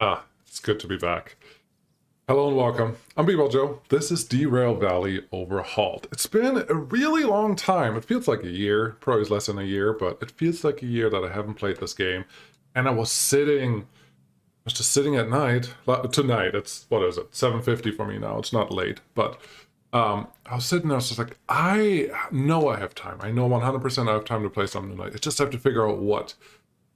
It's good to be back. Hello and welcome. I'm B-Ball Joe. This is Derail Valley Overhauled. It's been a really long time. It feels like a year, probably less than a year, but it feels like a year that I haven't played this game. And I was just sitting at night. Tonight, it's, what is it, 7:50 for me now. It's not late, but I was sitting there, I was just like, I know I have time. I know 100% I have time to play something tonight. I just have to figure out what.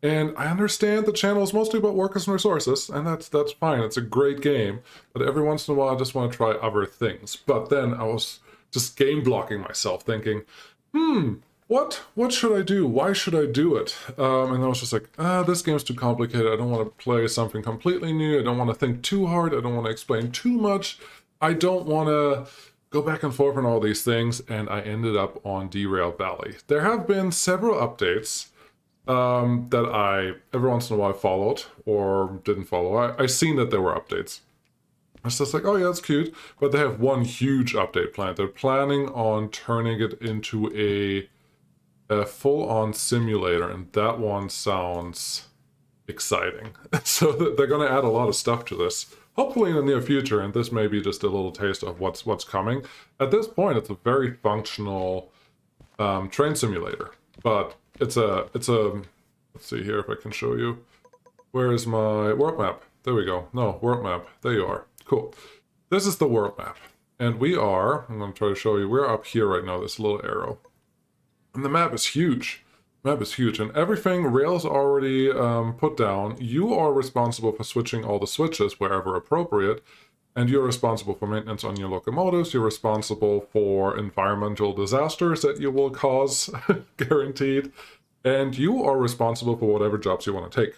And I understand the channel is mostly about workers and resources, and that's fine. It's a great game, but every once in a while I just want to try other things. But then I was just game blocking myself, thinking, what should I do? Why should I do it? And I was just like, this game's too complicated. I don't want to play something completely new. I don't want to think too hard. I don't want to explain too much. I don't want to go back and forth on all these things, and I ended up on Derail Valley. There have been several updates that I every once in a while followed or didn't follow. I seen that there were updates. I was just like, oh yeah, that's cute. But they have one huge update planned. They're planning on turning it into a full-on simulator, and that one sounds exciting. So they're going to add a lot of stuff to this, hopefully in the near future, and this may be just a little taste of what's coming. At this point, it's a very functional train simulator, but it's a let's see here if I can show you. Where is my world map? There we go. No, world map. There you are. Cool. This is the world map. And I'm going to try to show you, we're up here right now, this little arrow. And the map is huge. The map is huge. And everything, rails already put down. You are responsible for switching all the switches wherever appropriate. And you're responsible for maintenance on your locomotives. You're responsible for environmental disasters that you will cause, guaranteed. And you are responsible for whatever jobs you want to take.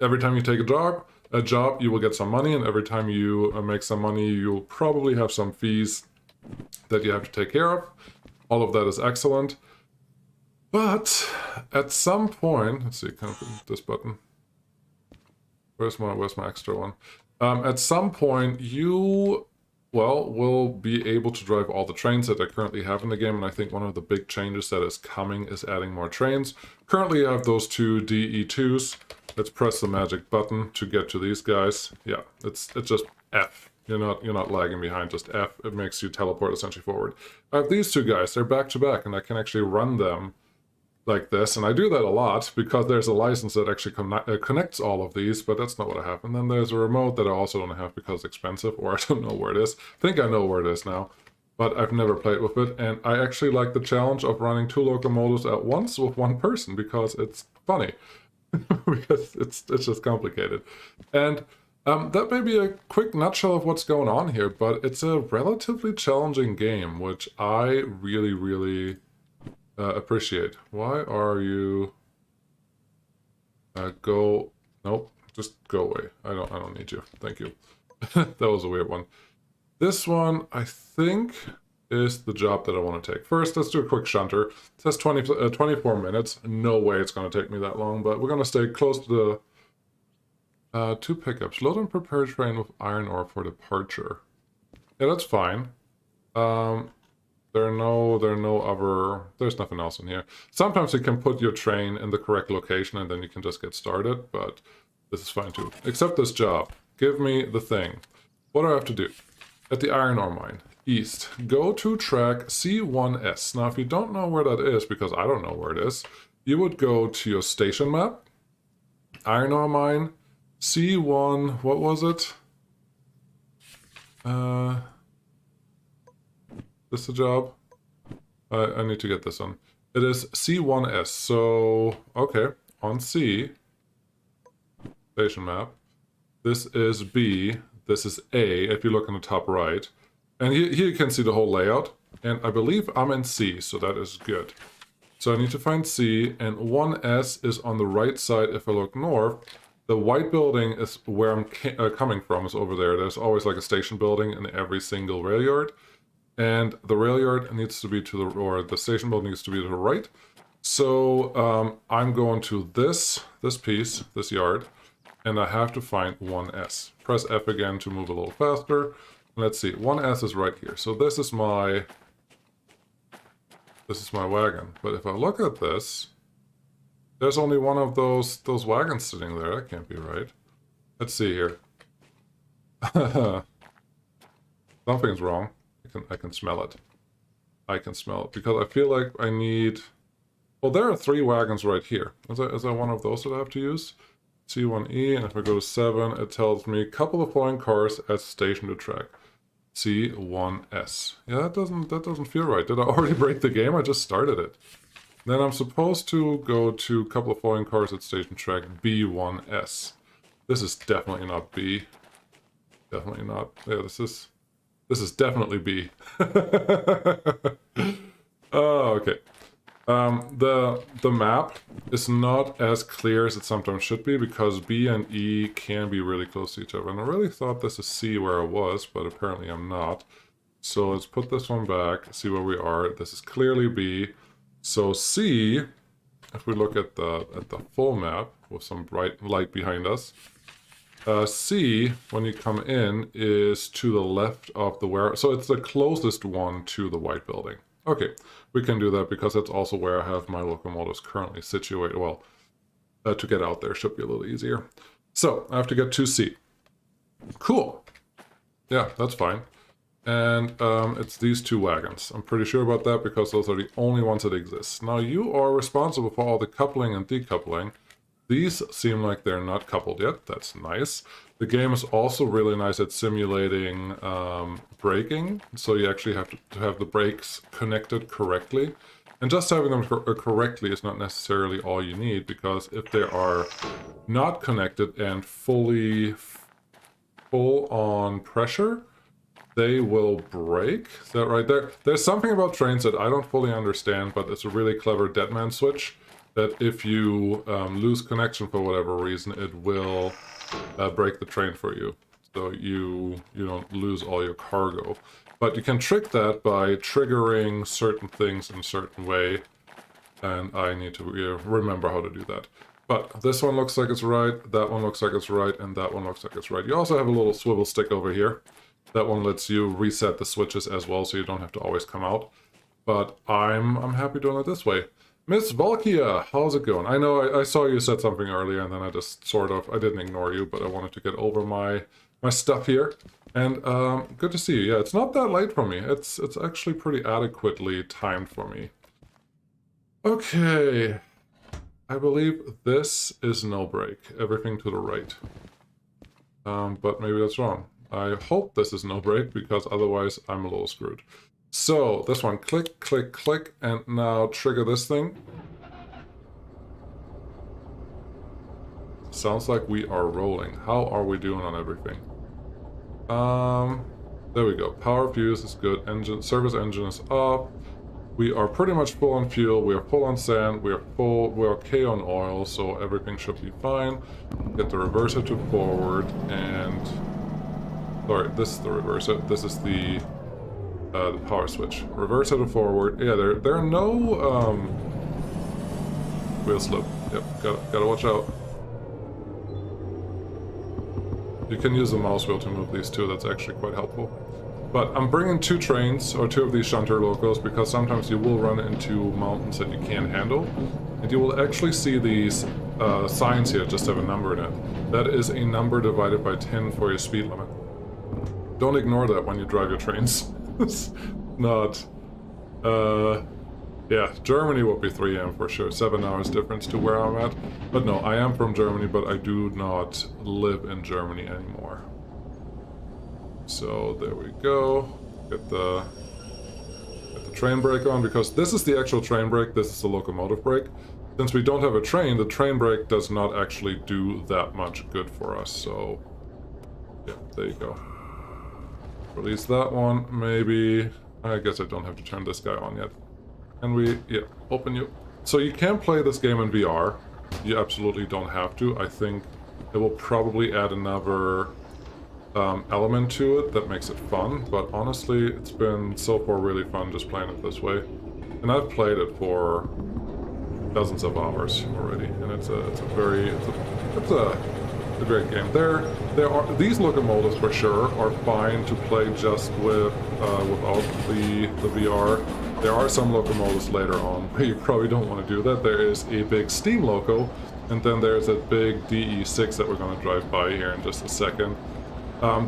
Every time you take a job, you will get some money. And every time you make some money, you'll probably have some fees that you have to take care of. All of that is excellent. But at some point, let's see, can I put this button? Where's my extra one? At some point, you, will be able to drive all the trains that I currently have in the game, and I think one of the big changes that is coming is adding more trains. Currently, I have those two DE2s. Let's press the magic button to get to these guys. Yeah, it's just F. You're not lagging behind, just F. It makes you teleport essentially forward. I have these two guys. They're back to back, and I can actually run them like this, and I do that a lot because there's a license that actually connects all of these, but that's not what I have. And then there's a remote that I also don't have because it's expensive, or I don't know where it is. I think I know where it is now, but I've never played with it, and I actually like the challenge of running two locomotives at once with one person because it's funny. Because it's just complicated. And that may be a quick nutshell of what's going on here, but it's a relatively challenging game, which I really, really appreciate. Why are you nope, just go away. I don't need you. Thank you. That was a weird one. This one, I think, is the job that I want to take. First, let's do a quick shunter. It says 24 minutes. No way it's going to take me that long, but we're going to stay close to the two pickups. Load and prepare train with iron ore for departure. Yeah, that's fine. There's nothing else in here. Sometimes you can put your train in the correct location and then you can just get started, but this is fine too. Except this job. Give me the thing. What do I have to do? At the iron ore mine, east, go to track C1S. Now, if you don't know where that is, because I don't know where it is, you would go to your station map, iron ore mine, C1, what was it? This the job? I need to get this on. It is C1S, so, okay, on C, station map, this is B, this is A, if you look in the top right, and here you can see the whole layout, and I believe I'm in C, so that is good. So I need to find C, and 1S is on the right side if I look north. The white building is where I'm coming from, is over there. There's always like a station building in every single rail yard. And the rail yard needs to be the station building needs to be to the right. So I'm going to this piece, this yard, and I have to find 1S. Press F again to move a little faster. Let's see, 1S is right here. So this is my wagon. But if I look at this, there's only one of those wagons sitting there. That can't be right. Let's see here. Something's wrong. I can smell it. I can smell it because I feel like I need... Well, there are 3 wagons right here. Is there one of those that I have to use? C1E, and if I go to 7, it tells me couple of following cars at station to track. C1S. Yeah, that doesn't feel right. Did I already break the game? I just started it. Then I'm supposed to go to couple of following cars at station track B1S. This is definitely not B. Definitely not. Yeah, this is definitely B. Oh, okay. The map is not as clear as it sometimes should be because B and E can be really close to each other. And I really thought this is C where I was, but apparently I'm not. So let's put this one back, see where we are. This is clearly B. So C, if we look at the full map with some bright light behind us, C, when you come in, is to the left of the warehouse. So it's the closest one to the white building. Okay, we can do that because that's also where I have my locomotives currently situated. Well, to get out there should be a little easier. So I have to get to C. Cool. Yeah, that's fine. And it's these 2 wagons. I'm pretty sure about that because those are the only ones that exist. Now you are responsible for all the coupling and decoupling. These seem like they're not coupled yet. That's nice. The game is also really nice at simulating braking. So you actually have to have the brakes connected correctly. And just having them correctly is not necessarily all you need, because if they are not connected and full on pressure, they will break. Is that right? There's something about trains that I don't fully understand, but it's a really clever deadman switch that if you lose connection for whatever reason, it will break the train for you. So you don't lose all your cargo. But you can trick that by triggering certain things in a certain way. And I need to remember how to do that. But this one looks like it's right, that one looks like it's right, and that one looks like it's right. You also have a little swivel stick over here. That one lets you reset the switches as well, so you don't have to always come out. But I'm happy doing it this way. Miss Valkia, how's it going? I know I saw you said something earlier, and then I just I didn't ignore you, but I wanted to get over my stuff here. And good to see you. Yeah, it's not that late for me. It's actually pretty adequately timed for me. Okay. I believe this is no break. Everything to the right. But maybe that's wrong. I hope this is no break, because otherwise I'm a little screwed. So, this one, click, click, click, and now trigger this thing. Sounds like we are rolling. How are we doing on everything? There we go. Power fuse is good. Service engine is up. We are pretty much full on fuel. We are full on sand. We're okay on oil, so everything should be fine. Get the reverser to forward, and... Sorry, this is the reverser. This is the power switch. Reverser to forward. Yeah, there are no wheel slip. Yep, gotta watch out. You can use the mouse wheel to move these too. That's actually quite helpful. But I'm bringing 2 trains, or 2 of these Shunter locos, because sometimes you will run into mountains that you can't handle. And you will actually see these signs here just have a number in it. That is a number divided by 10 for your speed limit. Don't ignore that when you drive your trains. It's not... yeah, Germany would be 3 AM for sure. 7 hours difference to where I'm at. But no, I am from Germany, but I do not live in Germany anymore. So there we go. Get the train brake on, because this is the actual train brake, this is the locomotive brake. Since we don't have a train, the train brake does not actually do that much good for us, so... yeah, there you go. Release that one, maybe... I guess I don't have to turn this guy on yet. And we... yeah, open you. So you can play this game in VR. You absolutely don't have to. I think it will probably add another element to it that makes it fun, but honestly, it's been so far really fun just playing it this way. And I've played it for dozens of hours already, and it's a great game. There are these locomotives for sure are fine to play just with without the VR. There are some locomotives later on where you probably don't want to do that. There is a big steam loco And then there's a big DE6 that we're going to drive by here in just a second.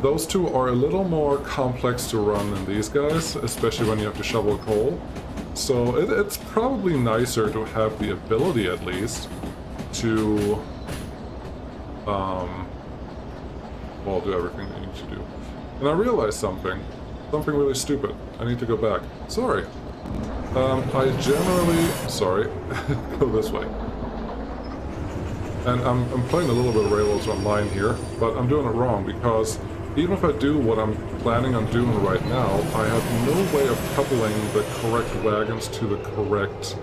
Those two are a little more complex to run than these guys, especially when you have to shovel coal. So it's probably nicer to have the ability, at least, to well, do everything you need to do. And I realized something really stupid. I need to go back. Sorry. I generally... Sorry. Go this way. And I'm playing a little bit of Railroads Online here, but I'm doing it wrong because even if I do what I'm planning on doing right now, I have no way of coupling the correct wagons to the correct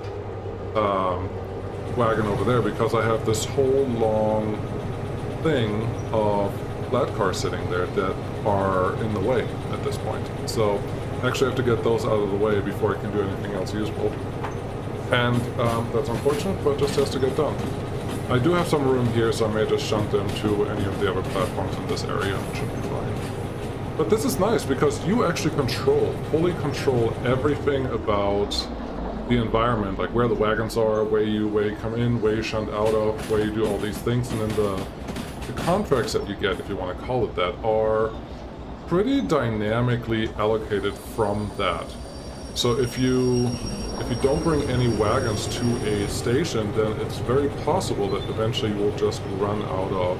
wagon over there because I have this whole long thing of flat cars sitting there that are in the way at this point. So I actually have to get those out of the way before I can do anything else useful. And that's unfortunate, but it just has to get done. I do have some room here, so I may just shunt them to any of the other platforms in this area. It should be fine. But this is nice because you actually fully control everything about the environment, like where the wagons are, where you come in, where you shunt out of, where you do all these things, and then the contracts that you get, if you want to call it that, are pretty dynamically allocated from that. So if you don't bring any wagons to a station, then it's very possible that eventually you will just run out of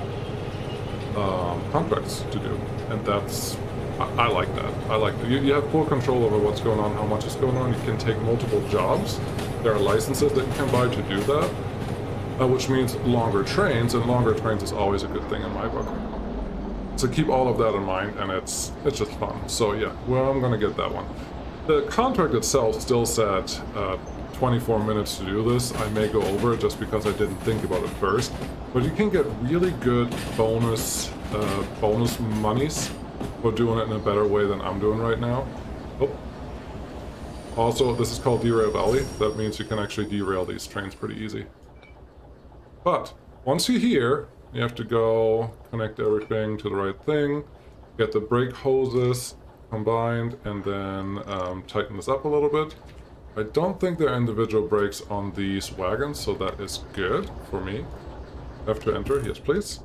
contracts to do. And that's... I like that. I like that. You have full control over what's going on, how much is going on. You can take multiple jobs. There are licenses that you can buy to do that, which means longer trains, and longer trains is always a good thing in my book. So keep all of that in mind, and it's just fun. So yeah, well, I'm gonna get that one. The contract itself still said 24 minutes to do this. I may go over it just because I didn't think about it first. But you can get really good bonus monies for doing it in a better way than I'm doing right now. Oh. Also, this is called Derail Valley. That means you can actually derail these trains pretty easy. But once you're here, you have to go connect everything to the right thing, get the brake hoses combined, and then tighten this up a little bit. I don't think there are individual brakes on these wagons, so that is good for me. Have to enter, yes please.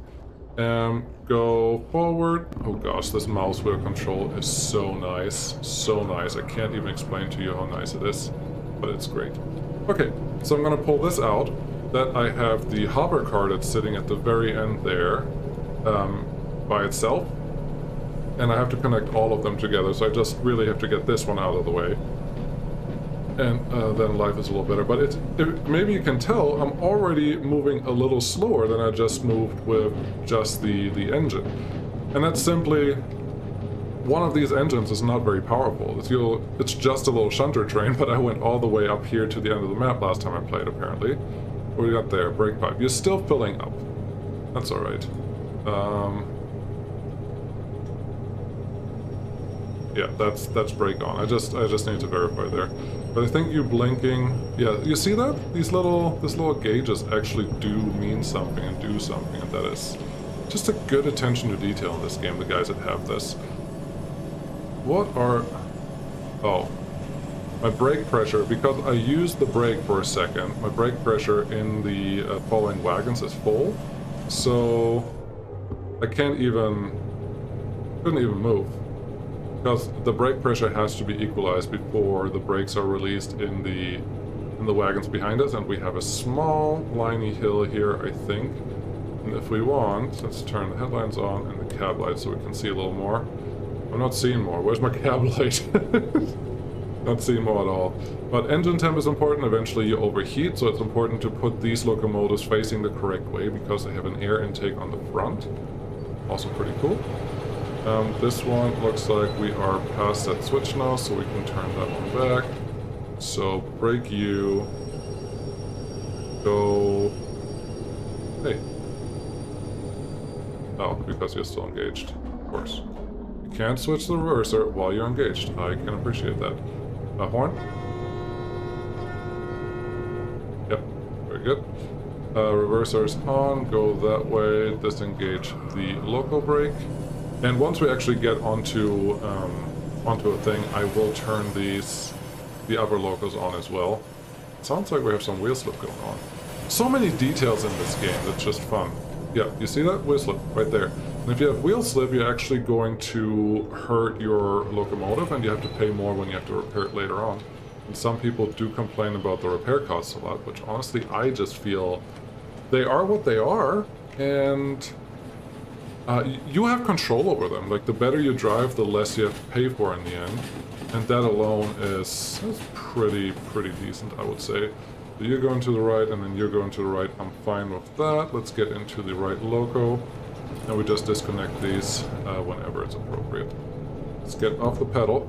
Go forward. Oh gosh, this mouse wheel control is so nice. So nice. I can't even explain to you how nice it is, but it's great. Okay, so I'm gonna pull this out. That I have the hopper car that's sitting at the very end there by itself. And I have to connect all of them together, so I just really have to get this one out of the way. And then life is a little better. But maybe you can tell I'm already moving a little slower than I just moved with just the engine. And that's simply... one of these engines is not very powerful. It's just a little shunter train, but I went all the way up here to the end of the map last time I played, apparently. What do we got there? Brake pipe. You're still filling up. That's alright. Yeah, that's brake on. I just need to verify there. But I think you blinking... Yeah, you see that? These little gauges actually do mean something and do something, and that is just a good attention to detail in this game, the guys that have this. What are... Oh. My brake pressure, because I used the brake for a second, my brake pressure in the following wagons is full, so I couldn't even move. Because the brake pressure has to be equalized before the brakes are released in the wagons behind us, and we have a small liney hill here, I think. And if we want, let's turn the headlights on and the cab light so we can see a little more. I'm not seeing more. Where's my cab light? Not seeing more at all. But engine temp is important. Eventually you overheat, so it's important to put these locomotives facing the correct way because they have an air intake on the front. Also pretty cool. This one looks like we are past that switch now, so we can turn that one back. So brake you. Go... Hey. Oh, because you're still engaged, of course. You can't switch the reverser while you're engaged. I can appreciate that. Horn? Yep, very good. Reverser's on, go that way, disengage the local brake. And once we actually get onto a thing, I will turn the other locos on as well. It sounds like we have some wheel slip going on. So many details in this game that's just fun. Yeah, you see that? Wheel slip right there. And if you have wheel slip, you're actually going to hurt your locomotive, and you have to pay more when you have to repair it later on. And some people do complain about the repair costs a lot, which honestly I just feel they are what they are, and you have control over them. Like, the better you drive, the less you have to pay for in the end. And that alone is pretty decent, I would say. So you're going to the right, and then you're going to the right. I'm fine with that. Let's get into the right loco. And we just disconnect these whenever it's appropriate. Let's get off the pedal.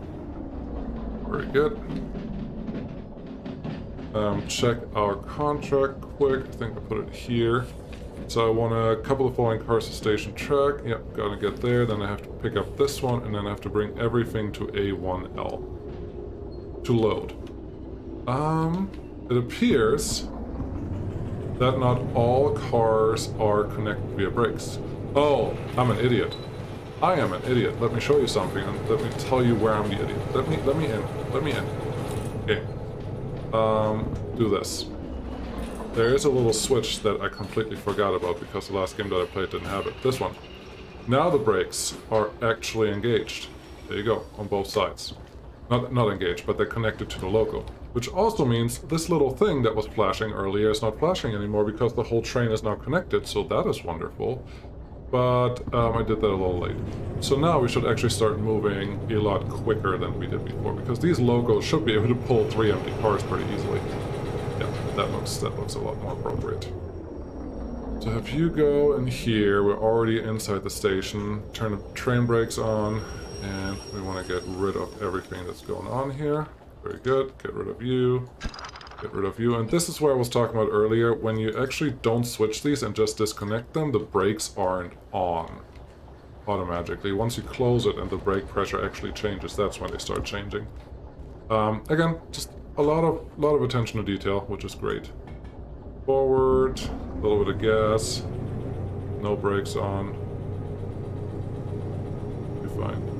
Very good. Check our contract quick. I think I put it here. So I want a couple of following cars to station track. Yep, gotta get there. Then I have to pick up this one, and then I have to bring everything to A1L to load. It appears that not all cars are connected via brakes. Oh, I'm an idiot. I am an idiot. Let me show you something, and let me tell you where I'm the idiot. Let me in. Let me in. Okay. Do this. There is a little switch that I completely forgot about because the last game that I played didn't have it. This one. Now the brakes are actually engaged. There you go, on both sides. Not engaged, but they're connected to the loco. Which also means this little thing that was flashing earlier is not flashing anymore because the whole train is now connected, so that is wonderful. But I did that a little late. So now we should actually start moving a lot quicker than we did before, because these locos should be able to pull 3 empty cars pretty easily. Yeah, that looks a lot more appropriate. So if you go in here, we're already inside the station. Turn the train brakes on, and we want to get rid of everything that's going on here. Very good. Get rid of you. Get rid of you. And this is where I was talking about earlier. When you actually don't switch these and just disconnect them, the brakes aren't on automatically. Once you close it and the brake pressure actually changes, that's when they start changing. Again, just a lot of attention to detail, which is great. Forward, a little bit of gas, no brakes on. Be fine.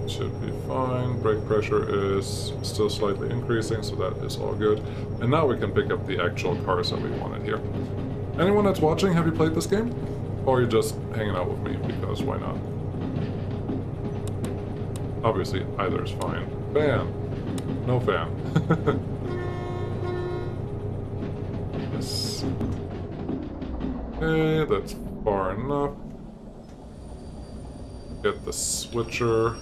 Should be fine. Brake pressure is still slightly increasing, so that is all good. And now we can pick up the actual cars that we wanted here. Anyone that's watching, have you played this game? Or are you just hanging out with me because why not? Obviously, either is fine. Fan. No fan. Yes. Okay, that's far enough. Get the switcher.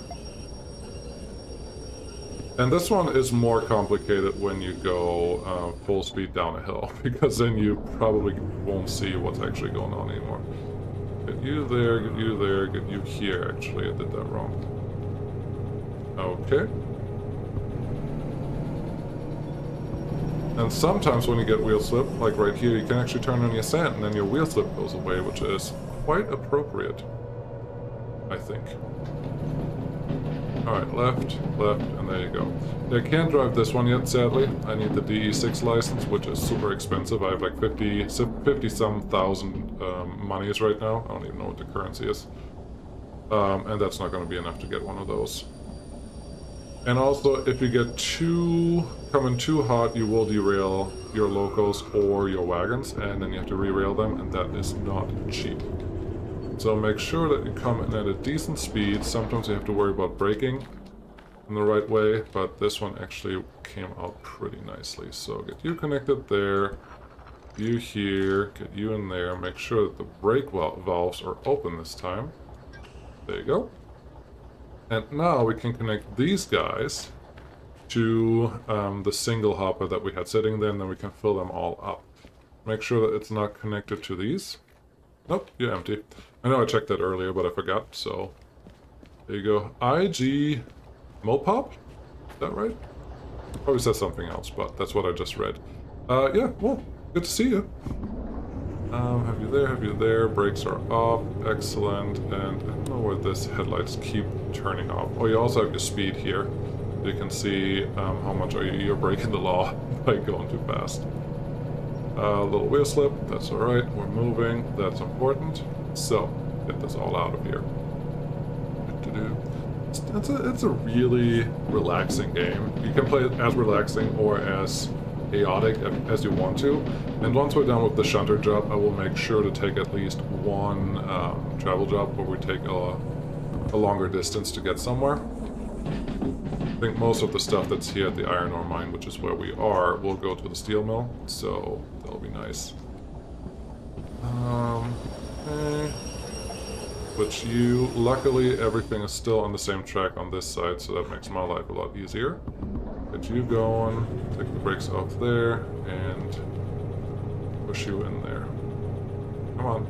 And this one is more complicated when you go full speed down a hill, because then you probably won't see what's actually going on anymore. Get you there, get you there, get you here. Actually, I did that wrong. Okay. And sometimes when you get wheel slip, like right here, you can actually turn on your sand and then your wheel slip goes away, which is quite appropriate, I think. Alright, left, and there you go. I can't drive this one yet, sadly. I need the DE6 license, which is super expensive. I have like 50-some thousand monies right now. I don't even know what the currency is. And that's not going to be enough to get one of those. And also, if you get coming too hot, you will derail your locos or your wagons, and then you have to re-rail them, and that is not cheap. So make sure that you come in at a decent speed. Sometimes you have to worry about braking in the right way, but this one actually came out pretty nicely. So get you connected there, you here, get you in there, make sure that the brake valves are open this time. There you go. And now we can connect these guys to the single hopper that we had sitting there, and then we can fill them all up. Make sure that it's not connected to these. Nope, you're empty. I know I checked that earlier, but I forgot, so... There you go. IG... Mopop? Is that right? Probably says something else, but that's what I just read. Yeah, well, good to see you. Have you there, brakes are off, excellent, and I don't know where this headlights keep turning off. Oh, you also have your speed here. You can see how much you're breaking the law by going too fast. A little wheel slip, that's alright, we're moving, that's important. So, get this all out of here. It's a really relaxing game. You can play it as relaxing or as chaotic as you want to. And once we're done with the Shunter job, I will make sure to take at least one travel job where we take a longer distance to get somewhere. I think most of the stuff that's here at the iron ore mine, which is where we are, will go to the steel mill, so that'll be nice. Okay. Which luckily everything is still on the same track on this side, so that makes my life a lot easier. Get you going, take the brakes off there, and push you in there. Come on.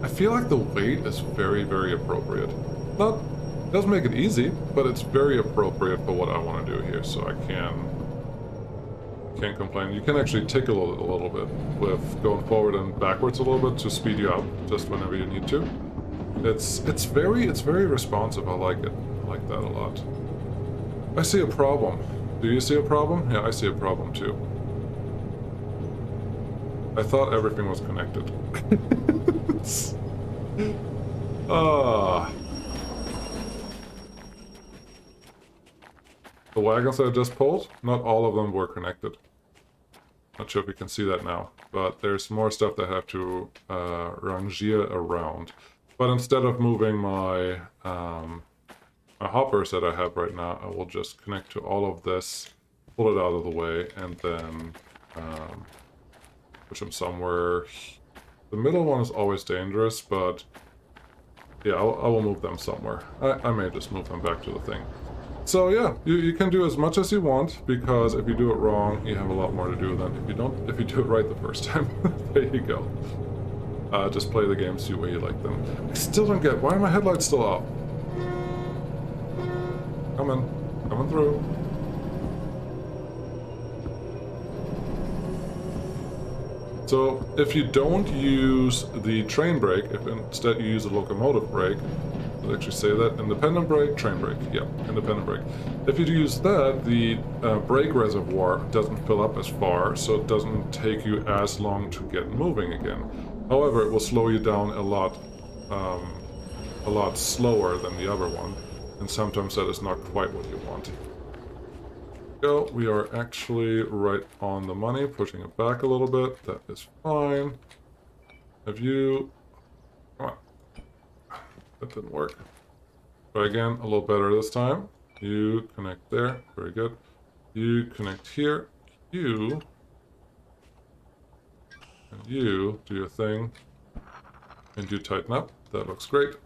I feel like the weight is very, very appropriate. It doesn't make it easy, but it's very appropriate for what I want to do here, so I can't complain. You can actually tickle it a little bit with going forward and backwards a little bit to speed you up just whenever you need to. It's very responsive. I like it. I like that a lot. I see a problem. Do you see a problem? Yeah, I see a problem too. I thought everything was connected. The wagons that I just pulled, not all of them were connected. Not sure if you can see that now, but there's more stuff that I have to rangier around. But instead of moving my my hoppers that I have right now, I will just connect to all of this, pull it out of the way, and then push them somewhere. The middle one is always dangerous, but yeah, I will move them somewhere. I may just move them back to the thing. So yeah, you can do as much as you want, because if you do it wrong, you have a lot more to do than if you do it right the first time. There you go. Just play the games the way you like them. I still don't get, why are my headlights still off? Coming through. So if you don't use the train brake, if instead you use a locomotive brake, I'll actually say that, independent brake, train brake, yeah, independent brake. If you use that, the brake reservoir doesn't fill up as far, so it doesn't take you as long to get moving again. However, it will slow you down a lot slower than the other one, and sometimes that is not quite what you want. Go, we are actually right on the money, pushing it back a little bit. That is fine. Have you... Come on. That didn't work. Try again, a little better this time. You connect there, very good. You connect here. You and you do your thing, and you tighten up. That looks great.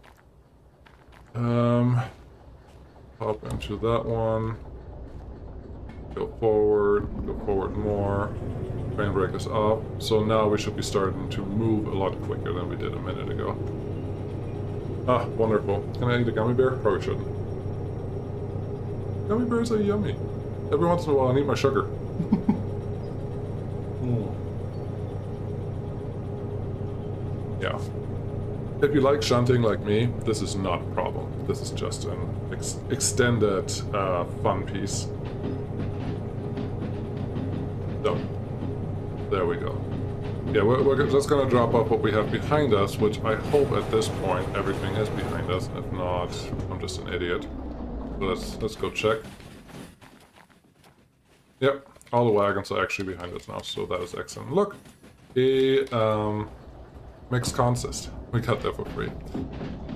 Pop into that one. Go forward more. Train brake is off. So now we should be starting to move a lot quicker than we did a minute ago. Ah, wonderful. Can I eat a gummy bear? Probably shouldn't. Gummy bears are yummy. Every once in a while I need my sugar. Yeah. If you like shunting like me, this is not a problem. This is just an extended fun piece. So, there we go. Yeah, we're just gonna drop off what we have behind us, which I hope at this point everything is behind us. If not, I'm just an idiot. So let's go check. Yep, all the wagons are actually behind us now, so that is excellent. Look, a mixed consist. We got that for free.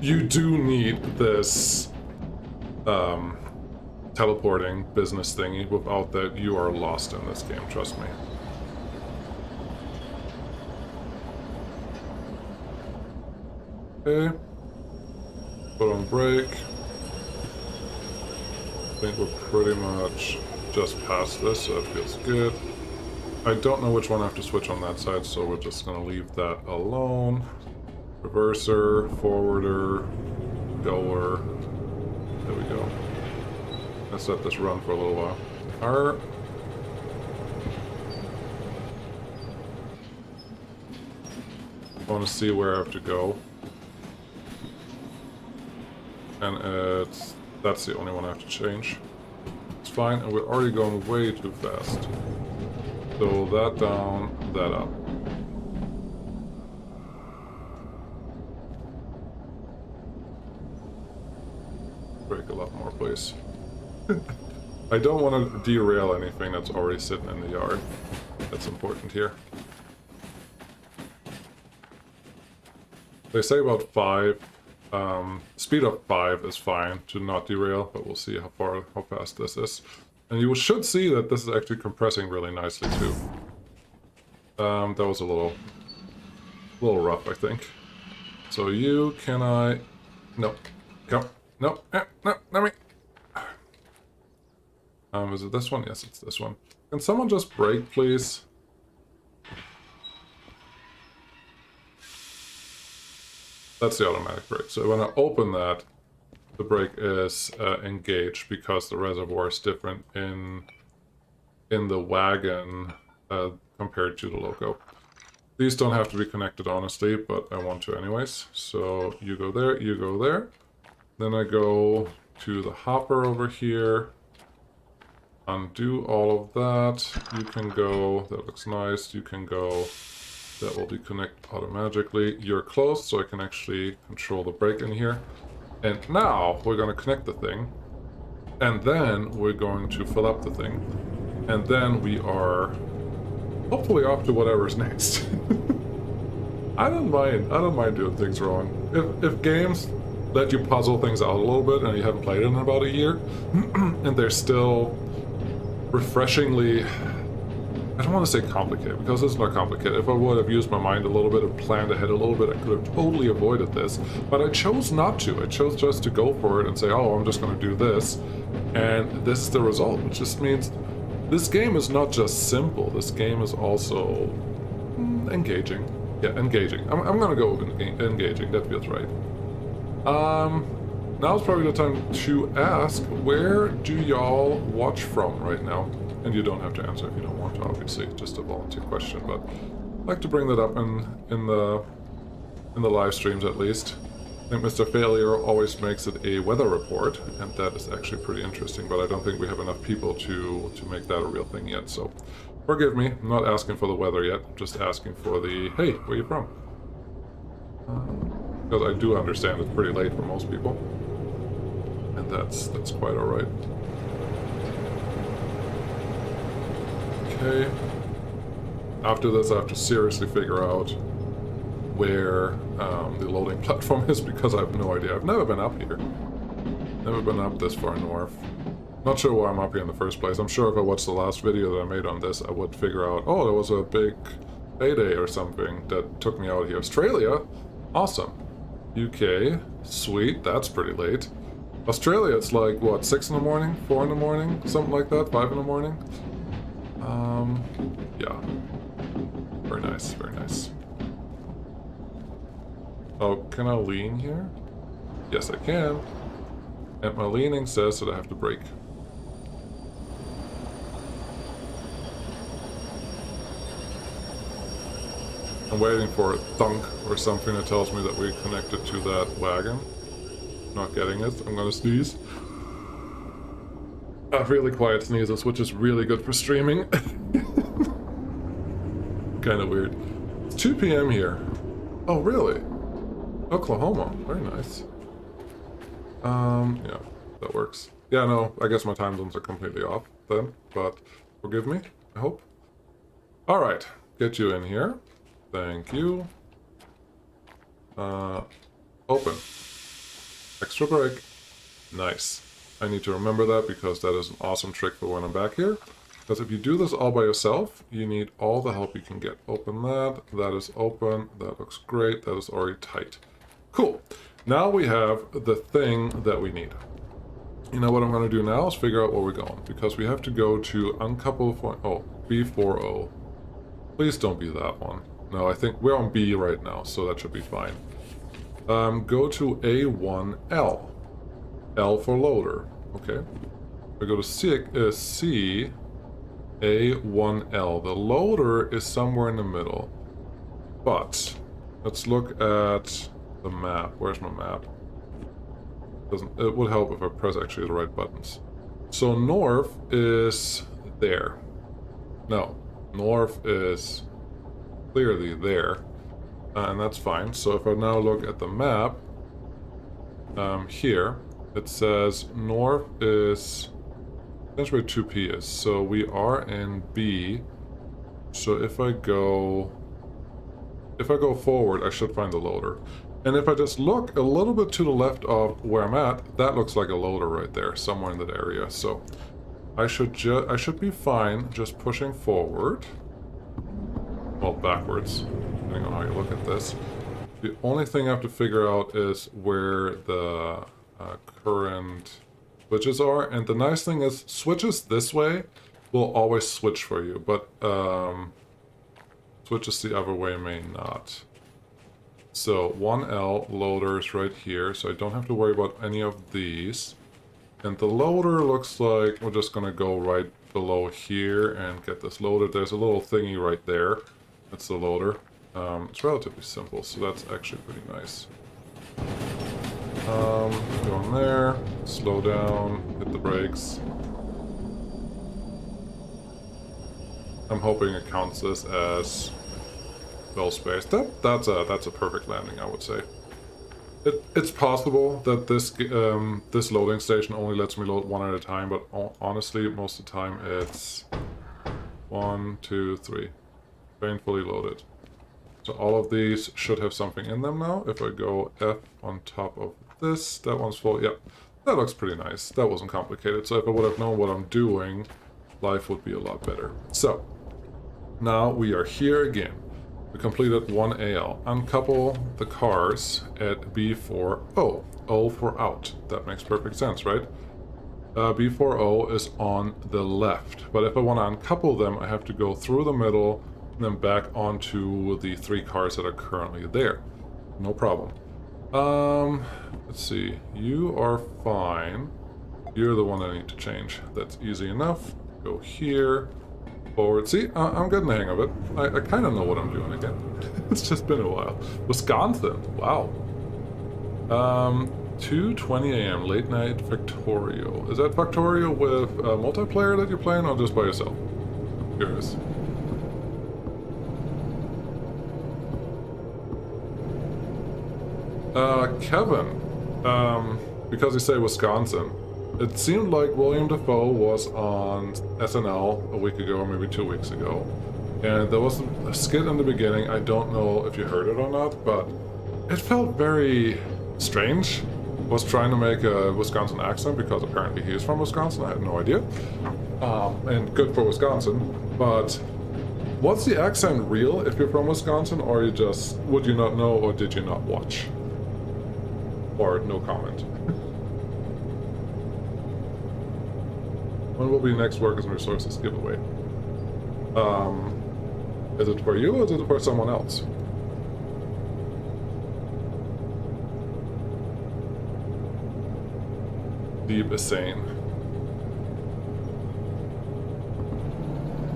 You do need this teleporting business thingy. Without that, you are lost in this game, trust me. Okay. Put on brake. I think we're pretty much just past this, so that feels good. I don't know which one I have to switch on that side, so we're just gonna leave that alone. Reverser, forwarder, goer. There we go. Let's let this run for a little while. I want to see where I have to go. And that's the only one I have to change. It's fine, and we're already going way too fast. So that down, that up. please. I don't want to derail anything that's already sitting in the yard. That's important here. They say about 5. Speed up 5 is fine to not derail, but we'll see how fast this is. And you should see that this is actually compressing really nicely too. That was a little rough, I think. So you, can I... No. Come. No. No, let me... Is it this one? Yes, it's this one. Can someone just brake, please? That's the automatic brake. So when I open that, the brake is engaged because the reservoir is different in the wagon compared to the loco. These don't have to be connected, honestly, but I want to anyways. So you go there, you go there. Then I go to the hopper over here. Undo all of that. You can go. That looks nice. You can go. That will be connected automatically. You're close, so I can actually control the brake in here. And now we're going to connect the thing. And then we're going to fill up the thing. And then we are hopefully off to whatever's next. I don't mind doing things wrong. If games let you puzzle things out a little bit and you haven't played it in about a year, and they're still refreshingly... I don't want to say complicated, because it's not complicated. If I would have used my mind a little bit and planned ahead a little bit, I could have totally avoided this. But I chose not to. I chose just to go for it and say, oh, I'm just going to do this. And this is the result, which just means this game is not just simple. This game is also engaging. Yeah, engaging. I'm going to go with engaging. That feels right. Now's probably the time to ask, where do y'all watch from right now? And you don't have to answer if you don't want to, obviously, just a volunteer question, but I'd like to bring that up in the live streams at least. I think Mr. Failure always makes it a weather report, and that is actually pretty interesting, but I don't think we have enough people to make that a real thing yet, so forgive me, I'm not asking for the weather yet, I'm just asking for the, hey, where are you from? Because I do understand it's pretty late for most people, and that's quite alright. Okay. After this, I have to seriously figure out where the loading platform is, because I have no idea. I've never been up here. Never been up this far north. Not sure why I'm up here in the first place. I'm sure if I watched the last video that I made on this, I would figure out, oh, there was a big payday or something that took me out here. Australia? Awesome. UK? Sweet. That's pretty late. Australia, it's like, what, 6 in the morning? 4 in the morning? Something like that? 5 in the morning? Yeah. Very nice, very nice. Oh, can I lean here? Yes, I can. And my leaning says that I have to brake. I'm waiting for a thunk or something that tells me that we're connected to that wagon. Not getting it. I'm gonna sneeze. Really quiet sneezes, which is really good for streaming. Kind of weird. It's 2 p.m. here. Oh, really? Oklahoma. Very nice. Yeah, that works. Yeah, no, I guess my time zones are completely off then, but forgive me, I hope. Alright, get you in here. Thank you. Open. Extra brake. Nice. I need to remember that because that is an awesome trick for when I'm back here. Because if you do this all by yourself, you need all the help you can get. Open that. That is open. That looks great. That is already tight. Cool. Now we have the thing that we need. You know what I'm going to do now is figure out where we're going. Because we have to go to uncouple for... Oh, B40. Please don't be that one. No, I think we're on B right now, so that should be fine. Go to A1L. L for loader. Okay. We go to C, A1L. The loader is somewhere in the middle. But let's look at the map. Where's my map? It would help if I press actually the right buttons. So north is there. No, north is clearly there. And that's fine. So if I now look at the map, here, It says north is... That's where 2P is. So we are in B. So if I go forward, I should find the loader. And if I just look a little bit to the left of where I'm at, that looks like a loader right there, somewhere in that area. So I should be fine just pushing forward. Well, backwards, depending on how you look at this. The only thing I have to figure out is where the current switches are. And the nice thing is, switches this way will always switch for you, but switches the other way may not. So 1L loaders right here, so I don't have to worry about any of these. And the loader looks like we're just gonna go right below here and get this loaded. There's a little thingy right there. That's the loader. It's relatively simple, so that's actually pretty nice. Go in there, slow down, hit the brakes. I'm hoping it counts this as well spaced. That's a perfect landing, I would say. It's possible that this loading station only lets me load one at a time, but honestly, most of the time it's 1, 2, 3, painfully loaded. So all of these should have something in them now. If I go F on top of this, that one's full. Yep, that looks pretty nice. That wasn't complicated. So if I would have known what I'm doing, life would be a lot better. So now we are here again. We completed 1AL. Uncouple the cars at B4O. O for out. That makes perfect sense, right? B4O is on the left. But if I want to uncouple them, I have to go through the middle and then back onto the 3 cars that are currently there. No problem. Let's see. You are fine. You're the one I need to change. That's easy enough. Go here. Forward. See, I'm getting the hang of it. I kind of know what I'm doing again. It's just been a while. Wisconsin. Wow. 2:20 a.m. late night Factorio. Is that Factorio with a multiplayer that you're playing or just by yourself? I'm curious. Kevin. Because you say Wisconsin. It seemed like William Dafoe was on SNL a week ago, or maybe 2 weeks ago. And there was a skit in the beginning, I don't know if you heard it or not, but it felt very strange. I was trying to make a Wisconsin accent because apparently he is from Wisconsin, I had no idea. And good for Wisconsin, but was the accent real if you're from Wisconsin, or you just, would you not know, or did you not watch? Or no comment. When will be next Workers and Resources giveaway? Is it for you or is it for someone else? Deep is sane.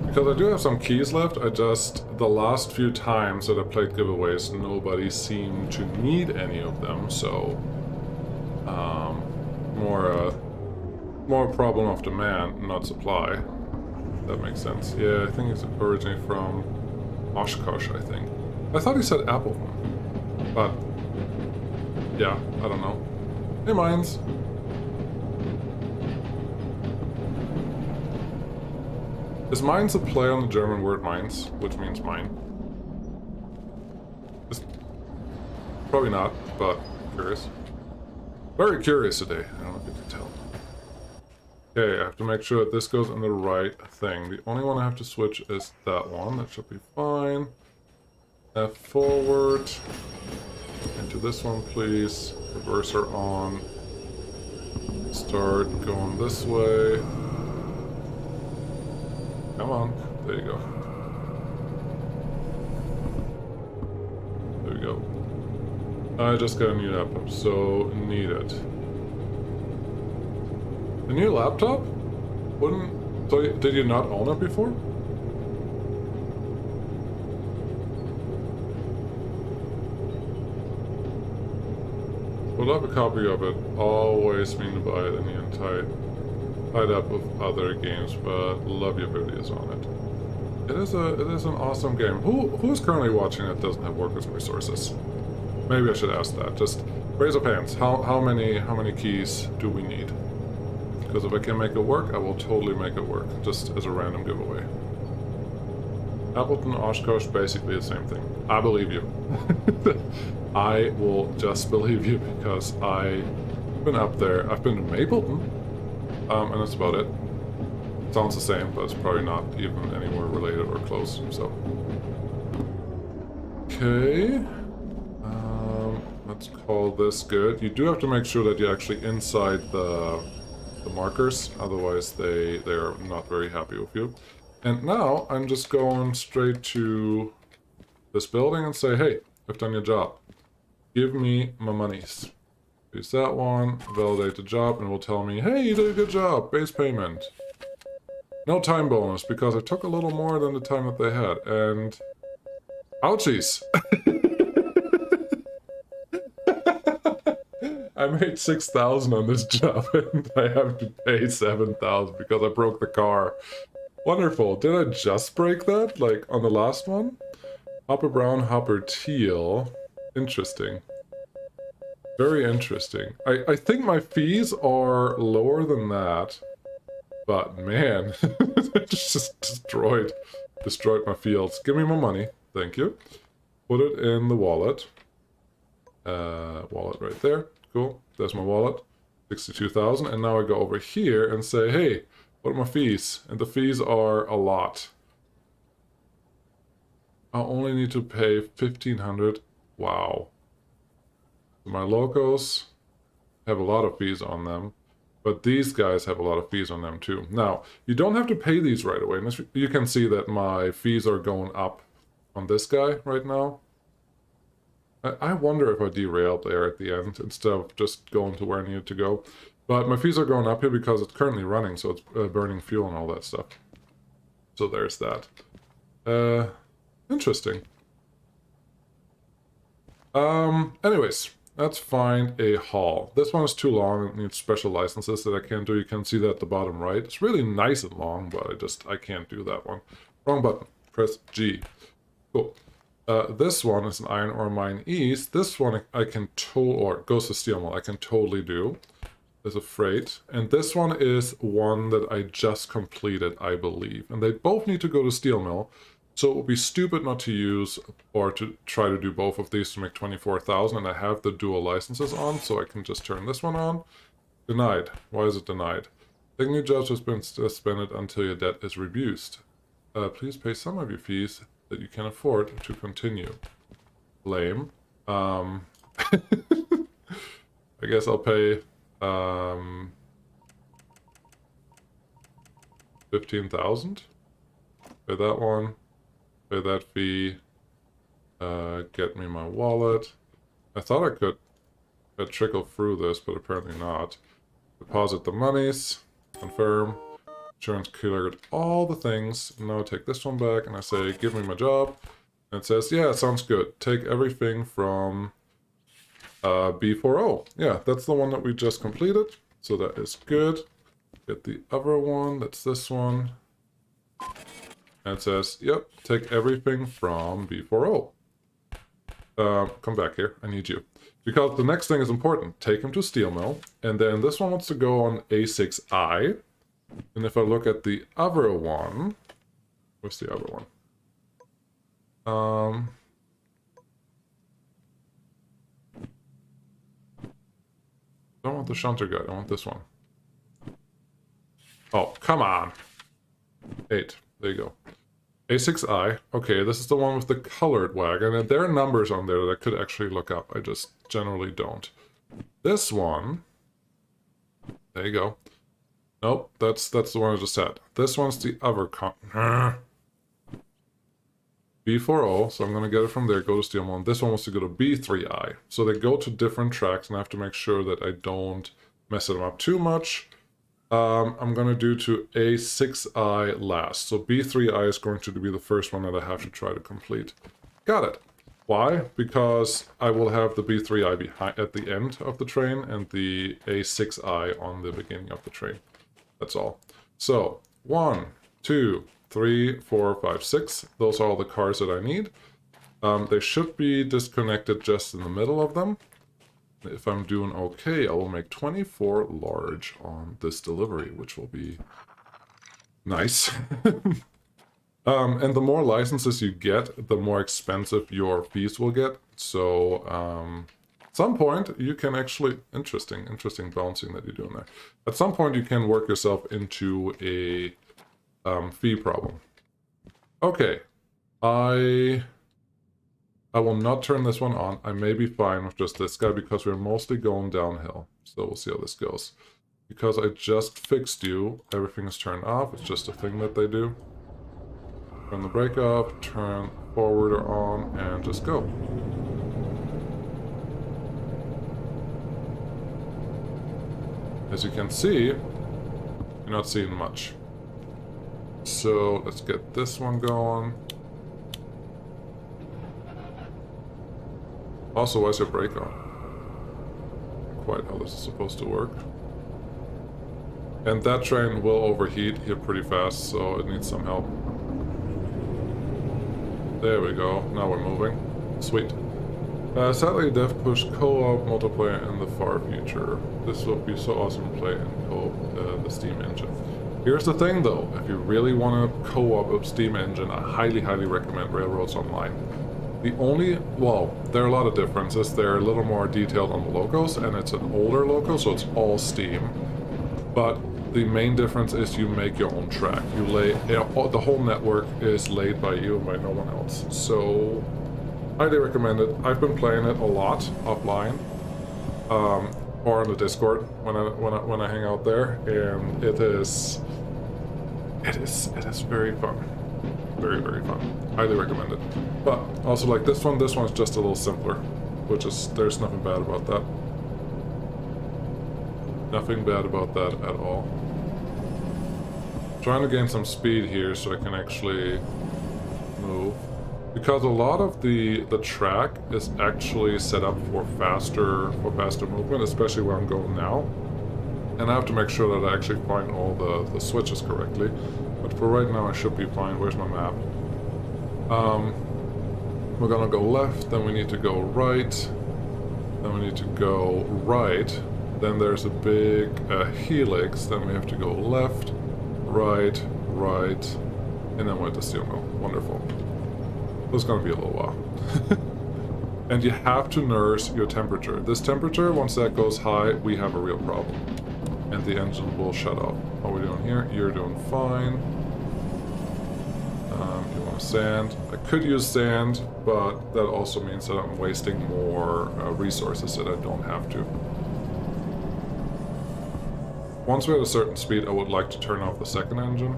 Because I do have some keys left, the last few times that I played giveaways, nobody seemed to need any of them, so, more a problem of demand, not supply. That makes sense. Yeah, I think it's originally from Oshkosh, I think. I thought he said Appleton, but, yeah, I don't know. Hey, Mines. Is mines a play on the German word mines, which means mine? Probably not, but curious. Very curious today. I don't know if you can tell. Okay, I have to make sure that this goes in the right thing. The only one I have to switch is that one. That should be fine. F forward. Into this one, please. Reverser on. Start going this way. Come on. There you go. There we go. I just got a new laptop, so need it. A new laptop? So did you not own it before? We'll have a copy of it. Always mean to buy it in the entire tied up with other games, but love your videos on it. It is an awesome game. Who is currently watching that doesn't have Workers and Resources? Maybe I should ask that. Just raise up hands. How many keys do we need? Because if I can make it work, I will totally make it work. Just as a random giveaway. Appleton, Oshkosh, basically the same thing. I believe you. I will just believe you because I've been up there. I've been to Mapleton, and that's about it. Sounds the same, but it's probably not even anywhere related or close. So, okay. Let's call this good. You do have to make sure that you're actually inside the markers, otherwise they're not very happy with you. And now I'm just going straight to this building and say, hey, I've done your job. Give me my monies. Use that one, validate the job, and it will tell me, hey, you did a good job, base payment. No time bonus, because I took a little more than the time that they had, and... ouchies! I made 6,000 on this job, and I have to pay 7,000 because I broke the car. Wonderful. Did I just break that? Like, on the last one? Hopper brown, hopper teal. Interesting. Very interesting. I think my fees are lower than that. But, man. It just destroyed my fields. Give me my money. Thank you. Put it in the wallet. Wallet right there. Cool. There's my wallet. 62,000. And now I go over here and say, hey, what are my fees? And the fees are a lot. I only need to pay 1,500. Wow. My locos have a lot of fees on them. But these guys have a lot of fees on them too. Now, you don't have to pay these right away. And you can see that my fees are going up on this guy right now. I wonder if I derailed there at the end instead of just going to where I needed to go. But my fees are going up here because it's currently running, so it's burning fuel and all that stuff. So there's that. Interesting. Anyways, let's find a hall. This one is too long. It needs special licenses that I can't do. You can see that at the bottom right. It's really nice and long, but I can't do that one. Wrong button. Press G. Cool. This one is an iron ore mine east. This one I can or goes to steel mill. I can totally do. There's a freight. And this one is one that I just completed, I believe. And they both need to go to steel mill. So it would be stupid not to use or to try to do both of these to make 24,000. And I have the dual licenses on, so I can just turn this one on. Denied. Why is it denied? Take new jobs has been suspended until your debt is reduced. Please pay some of your fees that you can afford to continue. Lame. I guess I'll pay 15,000. Pay that one. Pay that fee. Get me my wallet. I thought I could trickle through this, but apparently not. Deposit the monies. Confirm. Insurance cleared all the things. Now I take this one back and I say, give me my job. And it says, yeah, sounds good. Take everything from B40. Yeah, that's the one that we just completed. So that is good. Get the other one. That's this one. And it says, yep, take everything from B40. Come back here. I need you. Because the next thing is important. Take him to steel mill. And then this one wants to go on A6I. And if I look at the other one, what's the other one? I don't want the Shunter guide, I want this one. Oh, come on. 8, there you go. A6I, okay, this is the one with the colored wagon, and there are numbers on there that I could actually look up, I just generally don't. This one, there you go. Nope, that's the one I just said. This one's the other B40, so I'm going to get it from there, go to steel mill. This one wants to go to B3I. So they go to different tracks, and I have to make sure that I don't mess them up too much. I'm going to do to A6I last. So B3I is going to be the first one that I have to try to complete. Got it. Why? Because I will have the B3I behind at the end of the train and the A6I on the beginning of the train. That's all. So 1, 2, 3, 4, 5, 6. Those are all the cars that I need. They should be disconnected just in the middle of them. If I'm doing okay, I will make 24 large on this delivery, which will be nice. And the more licenses you get, the more expensive your fees will get. So at some point you can actually, interesting bouncing that you're doing there. At some point you can work yourself into a fee problem. Okay, I will not turn this one on. I may be fine with just this guy because we're mostly going downhill. So we'll see how this goes. Because I just fixed you, everything is turned off. It's just a thing that they do. Turn the brake off, turn forwarder on, and just go. As you can see, you're not seeing much. So let's get this one going. Also, why is your brake on? Not quite how this is supposed to work. And that train will overheat here pretty fast, so it needs some help. There we go. Now we're moving. Sweet. Sadly, Dev pushed co-op multiplayer in the far future. This will be so awesome to play in co-op the Steam engine. Here's the thing though, if you really want to co-op a Steam engine, I highly recommend Railroads Online. The only, well, there are a lot of differences. They're a little more detailed on the locos, and it's an older loco, so it's all Steam. But the main difference is you make your own track. You lay, the whole network is laid by you and by no one else. So, highly recommend it. I've been playing it a lot offline, or on the Discord when I hang out there, and it is very fun. Very fun. Highly recommend it. But also like this one's just a little simpler, which is, there's nothing bad about that. Nothing bad about that at all. Trying to gain some speed here so I can actually move. Because a lot of the track is actually set up for faster movement, especially where I'm going now. And I have to make sure that I actually find all the switches correctly. But for right now I should be fine. Where's my map? We're gonna go left, then we need to go right, then we need to go right, then there's a big helix, then we have to go left, right, and then we're at the steel mill. Wonderful. It's gonna be a little while. And you have to nurse your temperature. This temperature, once that goes high, we have a real problem. And the engine will shut off. How are we doing here? You're doing fine. You want sand? I could use sand, but that also means that I'm wasting more resources that I don't have to. Once we're at a certain speed, I would like to turn off the second engine.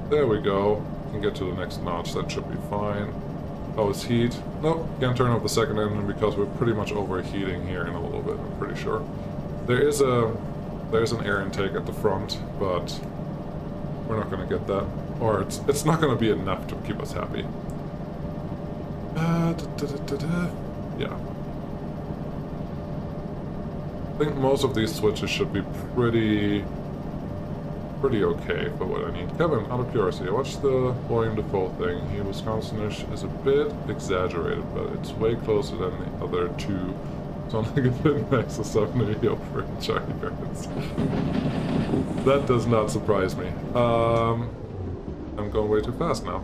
There we go. Can get to the next notch. That should be fine. Oh, it's heat. Nope, can't turn off the second engine because we're pretty much overheating here in a little bit, I'm pretty sure. There's an air intake at the front, but we're not going to get that. Or it's not going to be enough to keep us happy. Yeah. I think most of these switches should be pretty okay for what I need. Kevin, out of curiosity, I watched the William Dafoe thing. He Wisconsinish is a bit exaggerated, but it's way closer than the other two. Sounds like a bit nice to summon a heel for Charlie Burns. That does not surprise me. I'm going way too fast now.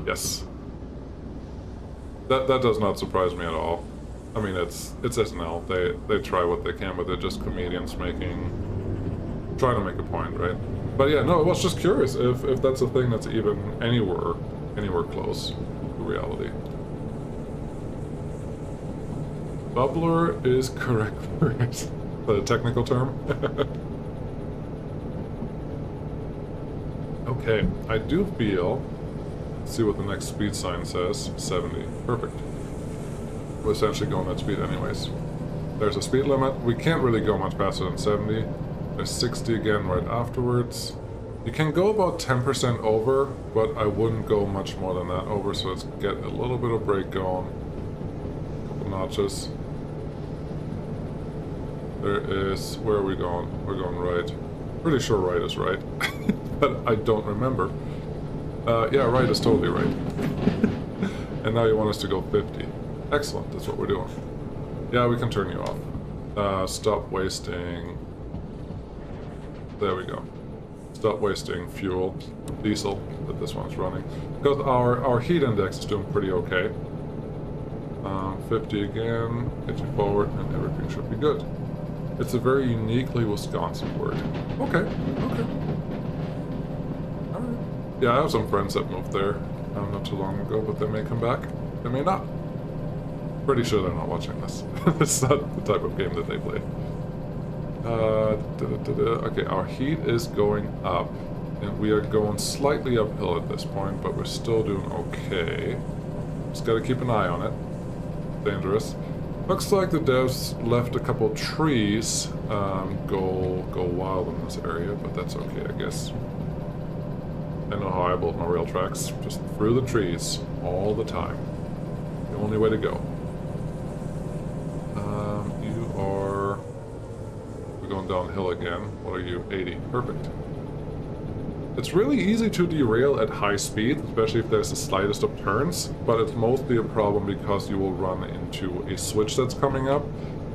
Yes. That does not surprise me at all. I mean, it's SNL. They try what they can, but they're just comedians trying to make a point, right? But yeah, no, I was just curious if that's a thing that's even anywhere close to reality. Bubbler is correct for the technical term. Okay, I do feel. Let's see what the next speed sign says. 70. Perfect. We're essentially going that speed anyways. There's a speed limit. We can't really go much faster than 70. There's 60 again right afterwards. You can go about 10% over, but I wouldn't go much more than that over, so let's get a little bit of brake going. A couple notches. There is... Where are we going? We're going right. Pretty sure right is right, but I don't remember. Yeah, right is totally right. And now you want us to go 50. Excellent, that's what we're doing. Yeah, we can turn you off. Stop wasting... There we go. Stop wasting fuel, diesel, that this one's running. Because our heat index is doing pretty okay. 50 again, get you forward, and everything should be good. It's a very uniquely Wisconsin word. Okay, okay. Alright. Yeah, I have some friends that moved there not too long ago, but they may come back. They may not. Pretty sure they're not watching this. It's not the type of game that they play. Okay, our heat is going up, and we are going slightly uphill at this point, but we're still doing okay. Just gotta keep an eye on it. Dangerous. Looks like the devs left a couple trees go wild in this area, but that's okay, I guess. I know how I build my rail tracks, just through the trees all the time. The only way to go. We're going downhill again. What are you? 80. Perfect. It's really easy to derail at high speed, especially if there's the slightest of turns, but it's mostly a problem because you will run into a switch that's coming up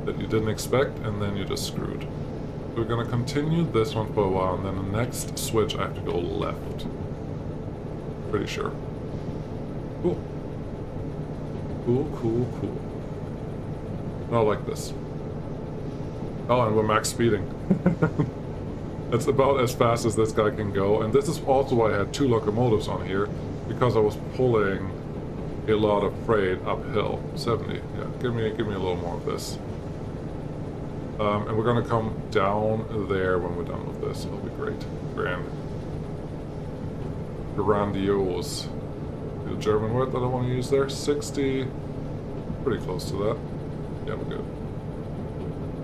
that you didn't expect, and then you're just screwed. We're going to continue this one for a while, and then the next switch I have to go left. Pretty sure. Cool. Cool, cool, cool. Not like this. Oh, and we're max speeding. It's about as fast as this guy can go, and this is also why I had 2 locomotives on here, because I was pulling a lot of freight uphill. 70, yeah, give me a little more of this. And we're gonna come down there when we're done with this. It'll be great. Grandiose. The German word that I want to use there. 60, pretty close to that. Yeah, we're good.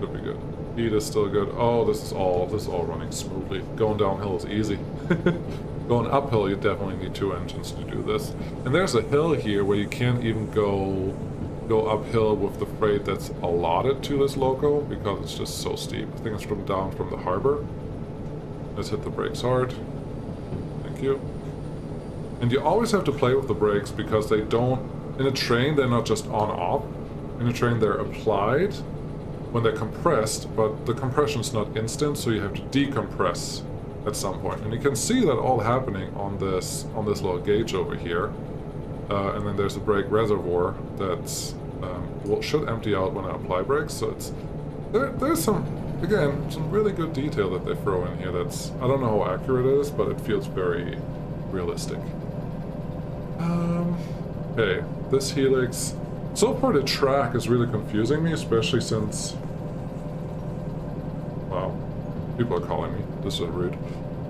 Could be good. Heat is still good. Oh, this is all running smoothly. Going downhill is easy. Going uphill, you definitely need 2 engines to do this. And there's a hill here where you can't even go uphill with the freight that's allotted to this loco because it's just so steep. I think it's down from the harbor. Let's hit the brakes hard. Thank you. And you always have to play with the brakes because they don't... In a train, they're not just on-off. In a train, they're applied when they're compressed, but the compression's not instant, so you have to decompress at some point. And you can see that all happening on this little gauge over here. And then there's a brake reservoir that's should empty out when I apply brakes. So it's there's some really good detail that they throw in here. That's, I don't know how accurate it is, but it feels very realistic. Okay, this helix. So far the track is really confusing me, especially since... Wow, people are calling me. This is rude.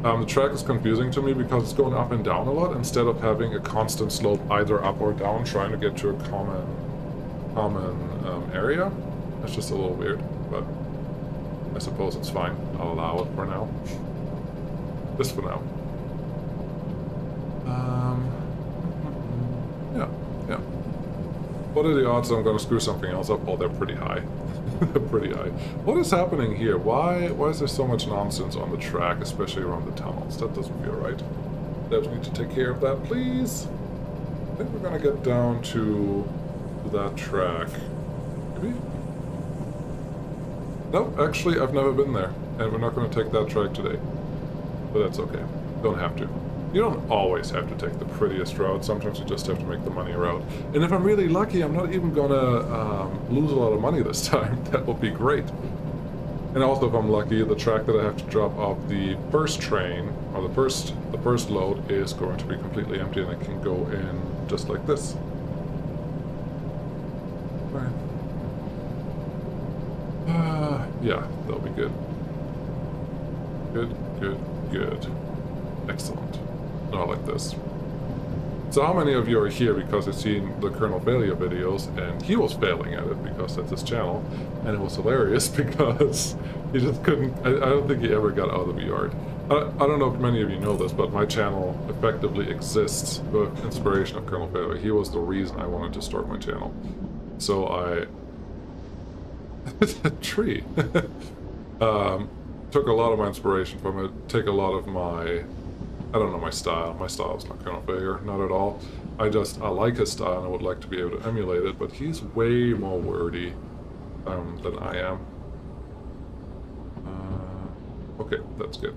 The track is confusing to me because it's going up and down a lot instead of having a constant slope either up or down, trying to get to a common area. It's just a little weird, but I suppose it's fine. I'll allow it for now. Just for now. Yeah. What are the odds that I'm going to screw something else up? Oh, they're pretty high. They're pretty high. What is happening here? Why is there so much nonsense on the track, especially around the tunnels? That doesn't feel right. Devs need to take care of that, please. I think we're going to get down to that track. Maybe? Nope, actually, I've never been there. And we're not going to take that track today. But that's okay. Don't have to. You don't always have to take the prettiest route. Sometimes you just have to make the money route. And if I'm really lucky, I'm not even gonna lose a lot of money this time. That will be great. And also, if I'm lucky, the track that I have to drop off the first train, or the first load, is going to be completely empty, and I can go in just like this. Alright. Yeah, that'll be good. Good. Excellent. Not like this. So how many of you are here because you've seen the Colonel Failure videos, and he was failing at it because that's his channel, and it was hilarious because he just couldn't... I don't think he ever got out of the yard. I don't know if many of you know this, but my channel effectively exists with inspiration of Colonel Failure. He was the reason I wanted to start my channel. So I... a tree. Took a lot of my inspiration from it, take a lot of my I don't know my style. My style is not kind of fair, not at all. I like his style and I would like to be able to emulate it, but he's way more wordy than I am. Okay, that's good.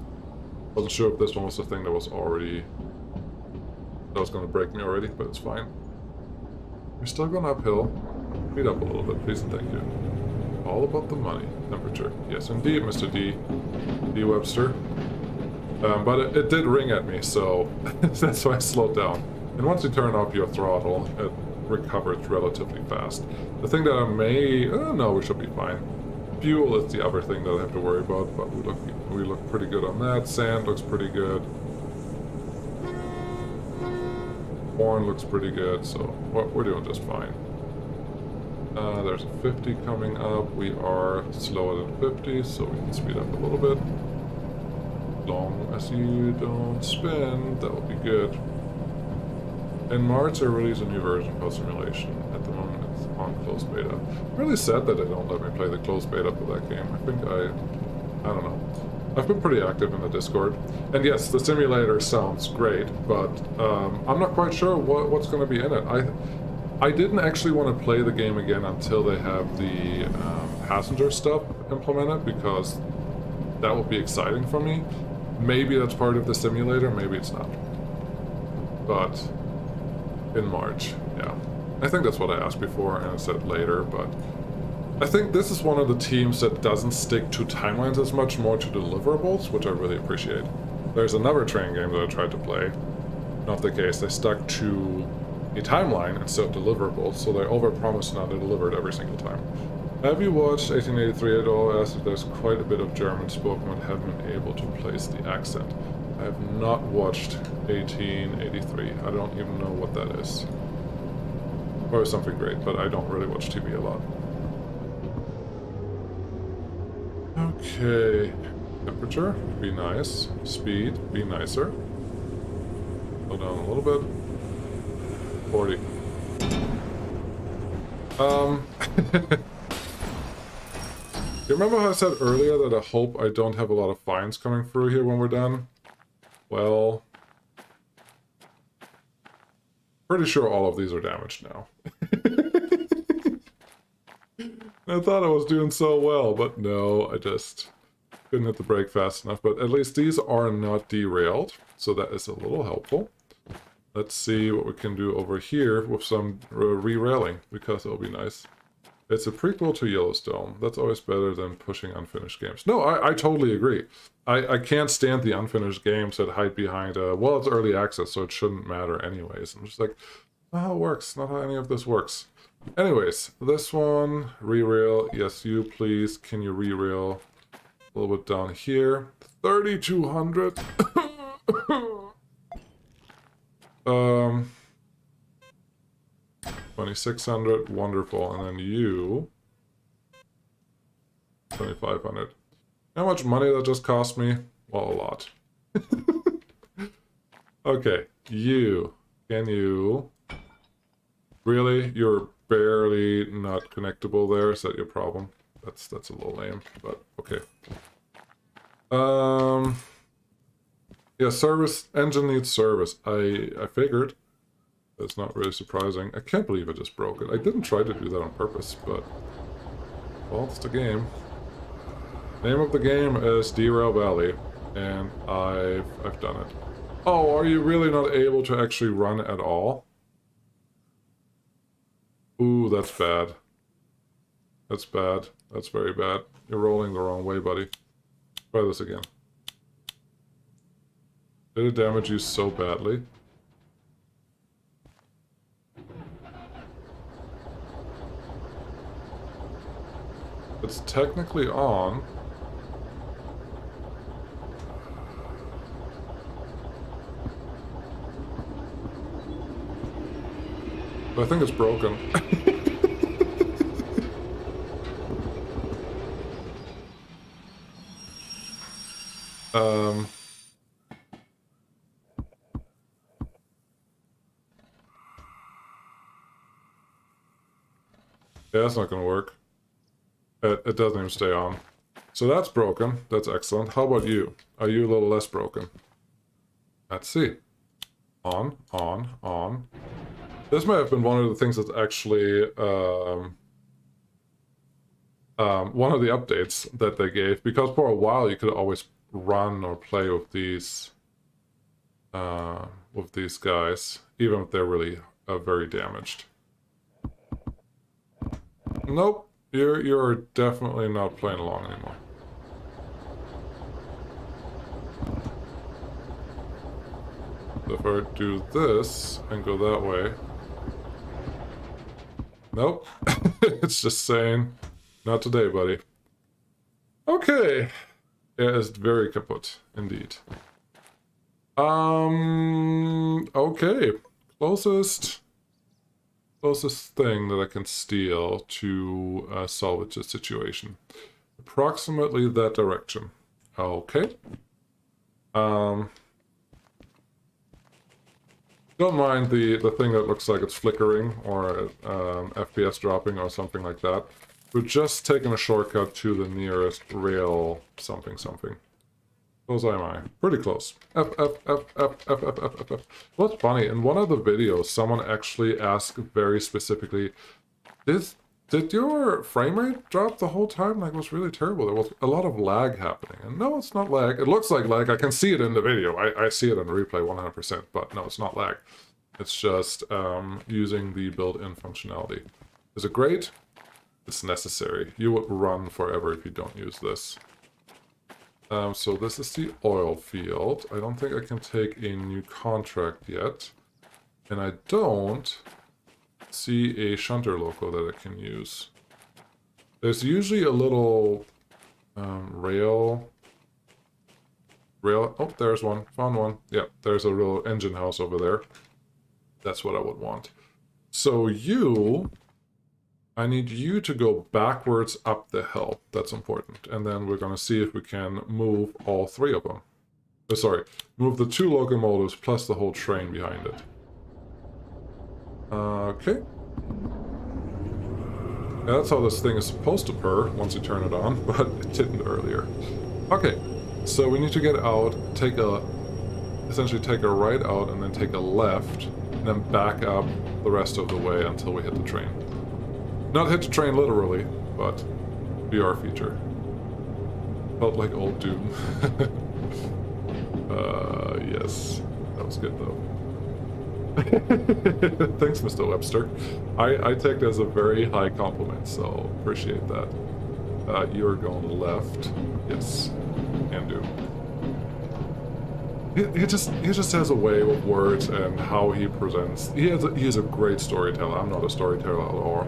Wasn't sure if this one was the thing that was already... that was going to break me already, but it's fine. We're still going uphill. Speed up a little bit, please and thank you. All about the money. Temperature. Yes, indeed, Mr. D. Webster. But it did ring at me, so that's why I slowed down. And once you turn off your throttle, it recovers relatively fast. The thing that I may... no, we should be fine. Fuel is the other thing that I have to worry about, but we look pretty good on that. Sand looks pretty good. Corn looks pretty good, so we're doing just fine. There's a 50 coming up. We are slower than 50, so we can speed up a little bit. As long as you don't spin, that will be good. In March, they release a new version of Simulation. At the moment, it's on closed beta. I'm really sad that they don't let me play the closed beta for that game. I think I don't know. I've been pretty active in the Discord. And yes, the simulator sounds great, but I'm not quite sure what's going to be in it. I didn't actually want to play the game again until they have the passenger stuff implemented, because that will be exciting for me. Maybe that's part of the simulator, maybe it's not. But in March, yeah. I think that's what I asked before and I said later, but I think this is one of the teams that doesn't stick to timelines as much, more to deliverables, which I really appreciate. There's another train game that I tried to play. Not the case. They stuck to a timeline instead of deliverables, so they overpromised and under-delivered every single time. Have you watched 1883 at all? As there's quite a bit of German spoken but haven't been able to place the accent. I have not watched 1883. I don't even know what that is. Or something great, but I don't really watch TV a lot. Okay. Temperature, be nice. Speed, be nicer. Slow down a little bit. 40. You remember how I said earlier that I hope I don't have a lot of fines coming through here when we're done? Well, pretty sure all of these are damaged now. I thought I was doing so well, but no, I just couldn't hit the brake fast enough. But at least these are not derailed, so that is a little helpful. Let's see what we can do over here with some re-railing, because it'll be nice. It's a prequel to Yellowstone. That's always better than pushing unfinished games. No, I totally agree. I can't stand the unfinished games that hide behind, well, it's early access, so it shouldn't matter anyways. I'm just like, not how it works, not how any of this works. Anyways, this one, re-rail. Yes, you please. Can you re-rail a little bit down here? 3,200. 2,600, wonderful, and then you 2,500. How much money that just cost me? Well, a lot. Okay, you. Can you... Really? You're barely not connectable there? Is that your problem? That's a little lame, but okay. Yeah, service, engine needs service. I figured. That's not really surprising. I can't believe I just broke it. I didn't try to do that on purpose, but... well, it's the game. Name of the game is Derail Valley, and I've done it. Oh, are you really not able to actually run at all? Ooh, that's bad. That's bad. That's very bad. You're rolling the wrong way, buddy. Try this again. Did it damage you so badly? It's technically on. But I think it's broken. Yeah, that's not gonna work. It doesn't even stay on. So that's broken. That's excellent. How about you? Are you a little less broken? Let's see. On. This may have been one of the things that's actually one of the updates that they gave, because for a while you could always run or play with these guys, even if they're really very damaged. Nope, you're definitely not playing along anymore. So if I do this and go that way, nope, it's just saying, not today, buddy. Okay, yeah, it's very kaput indeed. Okay, closest thing that I can steal to salvage the situation. Approximately that direction. Okay. Don't mind the thing that looks like it's flickering or FPS dropping or something like that. We're just taking a shortcut to the nearest rail something. Close am I? Pretty close. F. What's funny, in one of the videos, someone actually asked very specifically, did your frame rate drop the whole time? Like, it was really terrible. There was a lot of lag happening. And no, it's not lag. It looks like lag. I can see it in the video. I see it in the replay 100%, but no, it's not lag. It's just using the built-in functionality. Is it great? It's necessary. You would run forever if you don't use this. So this is the oil field. I don't think I can take a new contract yet. And I don't see a shunter loco that I can use. There's usually a little rail. Oh, there's one. Found one. Yeah, there's a little engine house over there. That's what I would want. So I need you to go backwards up the hill. That's important. And then we're going to see if we can move all three of them. Sorry, move the 2 locomotives plus the whole train behind it. Okay. Yeah, that's how this thing is supposed to purr once you turn it on, but it didn't earlier. Okay, so we need to get out, essentially take a right out and then take a left, and then back up the rest of the way until we hit the train. Not hit the train literally, but VR feature. Felt like old Doom. Yes. That was good though. Thanks, Mr. Webster. I take it as a very high compliment, so appreciate that. You're going left. Yes. Can do. He just has a way with words and how he presents. He is a great storyteller. I'm not a storyteller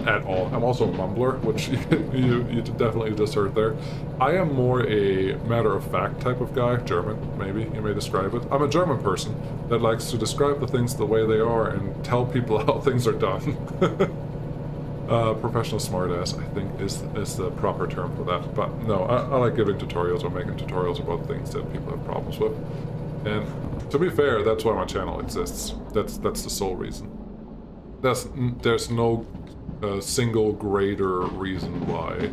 at all. I'm also a mumbler, which you definitely just heard there. I am more a matter-of-fact type of guy. German, maybe you may describe it. I'm a German person that likes to describe the things the way they are and tell people how things are done. Professional smartass, I think, is the proper term for that. But no, I like giving tutorials or making tutorials about things that people have problems with. And to be fair, that's why my channel exists. That's the sole reason. There's no single greater reason why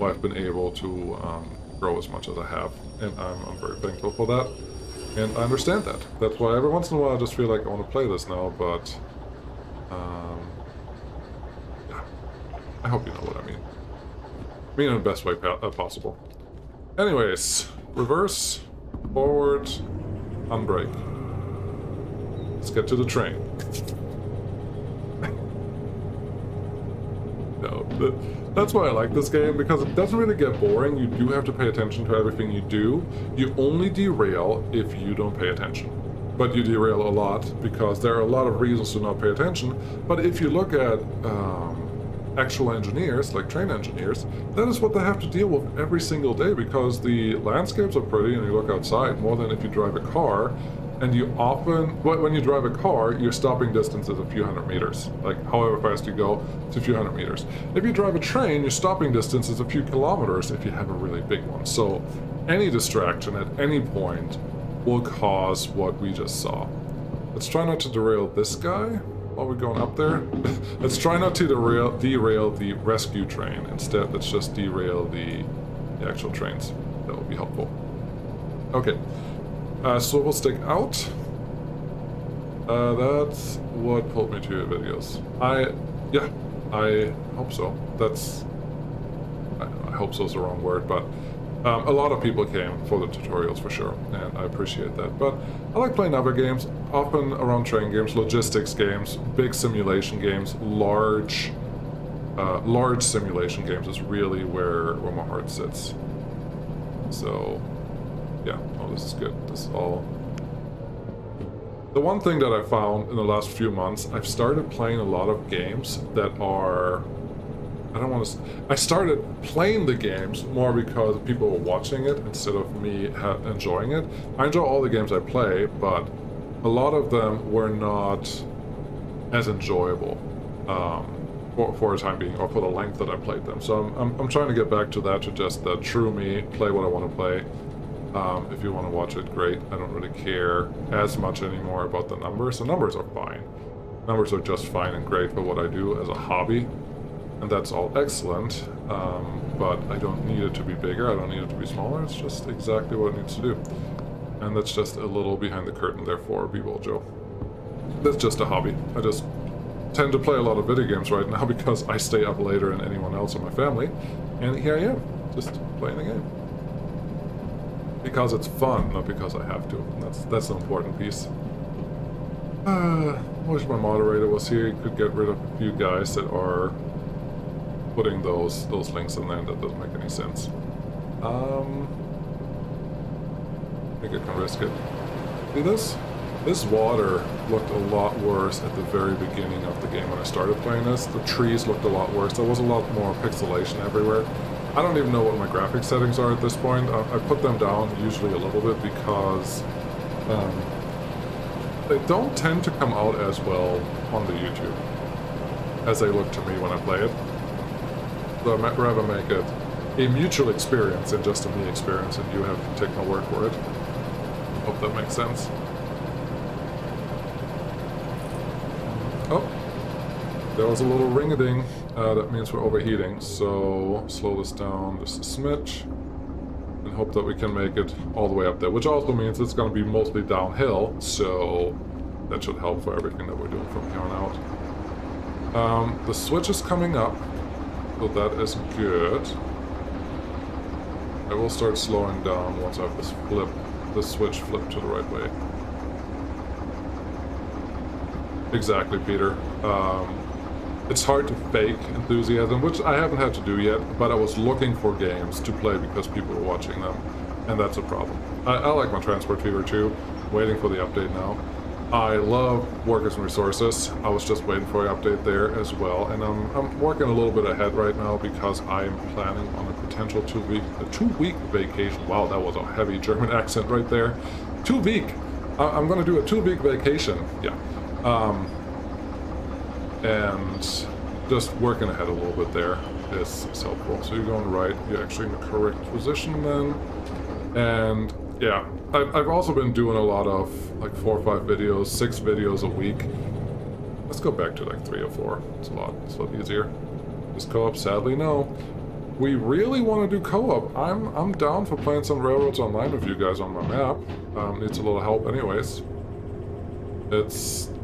I've been able to grow as much as I have, and I'm very thankful for that. And I understand that. That's why every once in a while I just feel like I want to play this now, but I hope you know what I mean. I mean in the best way possible. Anyways, reverse, forward, unbrake. Let's get to the train. No, that's why I like this game, because it doesn't really get boring. You do have to pay attention to everything you do. You only derail if you don't pay attention. But you derail a lot, because there are a lot of reasons to not pay attention. But if you look at actual engineers, like train engineers, that is what they have to deal with every single day, because the landscapes are pretty and you look outside more than if you drive a car. And you often, when you drive a car, your stopping distance is a few hundred meters. Like, however fast you go, it's a few hundred meters. If you drive a train, your stopping distance is a few kilometers if you have a really big one. So any distraction at any point will cause what we just saw. Let's try not to derail this guy while we're going up there. Let's try not to derail the rescue train. Instead, let's just derail the actual trains. That would be helpful. Okay. Swivel stick out. That's what pulled me to your videos. Yeah, I hope so. I hope so is the wrong word, but a lot of people came for the tutorials for sure, and I appreciate that. But I like playing other games, often around train games, logistics games, big simulation games, large simulation games is really where my heart sits. So, yeah, oh, this is good. This is all. The one thing that I found in the last few months, I've started playing a lot of games that are. I started playing the games more because people were watching it instead of me enjoying it. I enjoy all the games I play, but a lot of them were not as enjoyable for a time being, or for the length that I played them. So I'm trying to get back to that, to just the true me, play what I want to play. If you want to watch it, great. I don't really care as much anymore about the numbers. The numbers are fine. Numbers are just fine and great for what I do as a hobby. And that's all excellent, but I don't need it to be bigger, I don't need it to be smaller, it's just exactly what it needs to do. And that's just a little behind the curtain there for B-Ball Joe. That's just a hobby. I just tend to play a lot of video games right now because I stay up later than anyone else in my family, and here I am, just playing the game. Because it's fun, not because I have to. That's the important piece. I wish my moderator was here. He could get rid of a few guys that are putting those links in there. That doesn't make any sense. I think I can risk it. See this? This water looked a lot worse at the very beginning of the game when I started playing this. The trees looked a lot worse. There was a lot more pixelation everywhere. I don't even know what my graphics settings are at this point. I put them down usually a little bit because they don't tend to come out as well on the YouTube as they look to me when I play it. So I'd rather make it a mutual experience than just a me experience, and you have to take my word for it. Hope that makes sense. Oh, there was a little ring-a-ding. That means we're overheating, so slow this down just a smidge and hope that we can make it all the way up there, which also means it's going to be mostly downhill, so that should help for everything that we're doing from here on out. The switch is coming up, so that is good. I will start slowing down once I have this switch flipped to the right way. Exactly, Peter. It's hard to fake enthusiasm, which I haven't had to do yet, but I was looking for games to play because people were watching them, and that's a problem. I like my Transport Fever too, waiting for the update now. I love Workers and Resources. I was just waiting for an update there as well, and I'm working a little bit ahead right now because I'm planning on a potential two-week vacation. Wow, that was a heavy German accent right there. 2 week. I'm going to do a 2-week vacation. Yeah. And just working ahead a little bit there is helpful. So you're going right, you're actually in the correct position then. And yeah, I've also been doing a lot of like 4 or 5 videos, 6 videos a week. Let's go back to like 3 or 4. It's a lot easier. Is co-op? Sadly, no. We really want to do co-op. I'm down for playing some Railroads Online with you guys on my map. Needs a little help anyways. It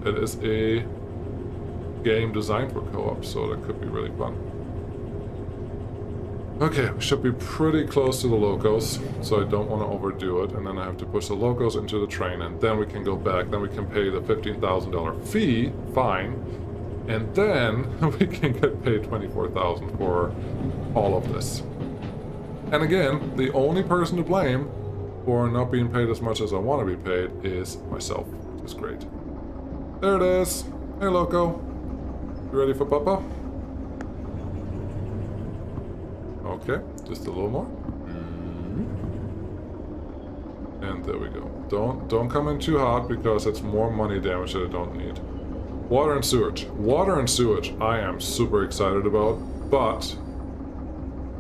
is a game designed for co-op, so that could be really fun. Okay, we should be pretty close to the locos, so I don't want to overdo it, and then I have to push the locos into the train, and then we can go back, then we can pay the $15,000 fine, and then we can get paid $24,000 for all of this. And again, the only person to blame for not being paid as much as I want to be paid is myself, which is great. There it is. Hey, loco. You ready for Papa? Okay, just a little more. And there we go. Don't come in too hot because it's more money damage that I don't need. Water and sewage. Water and sewage I am super excited about, but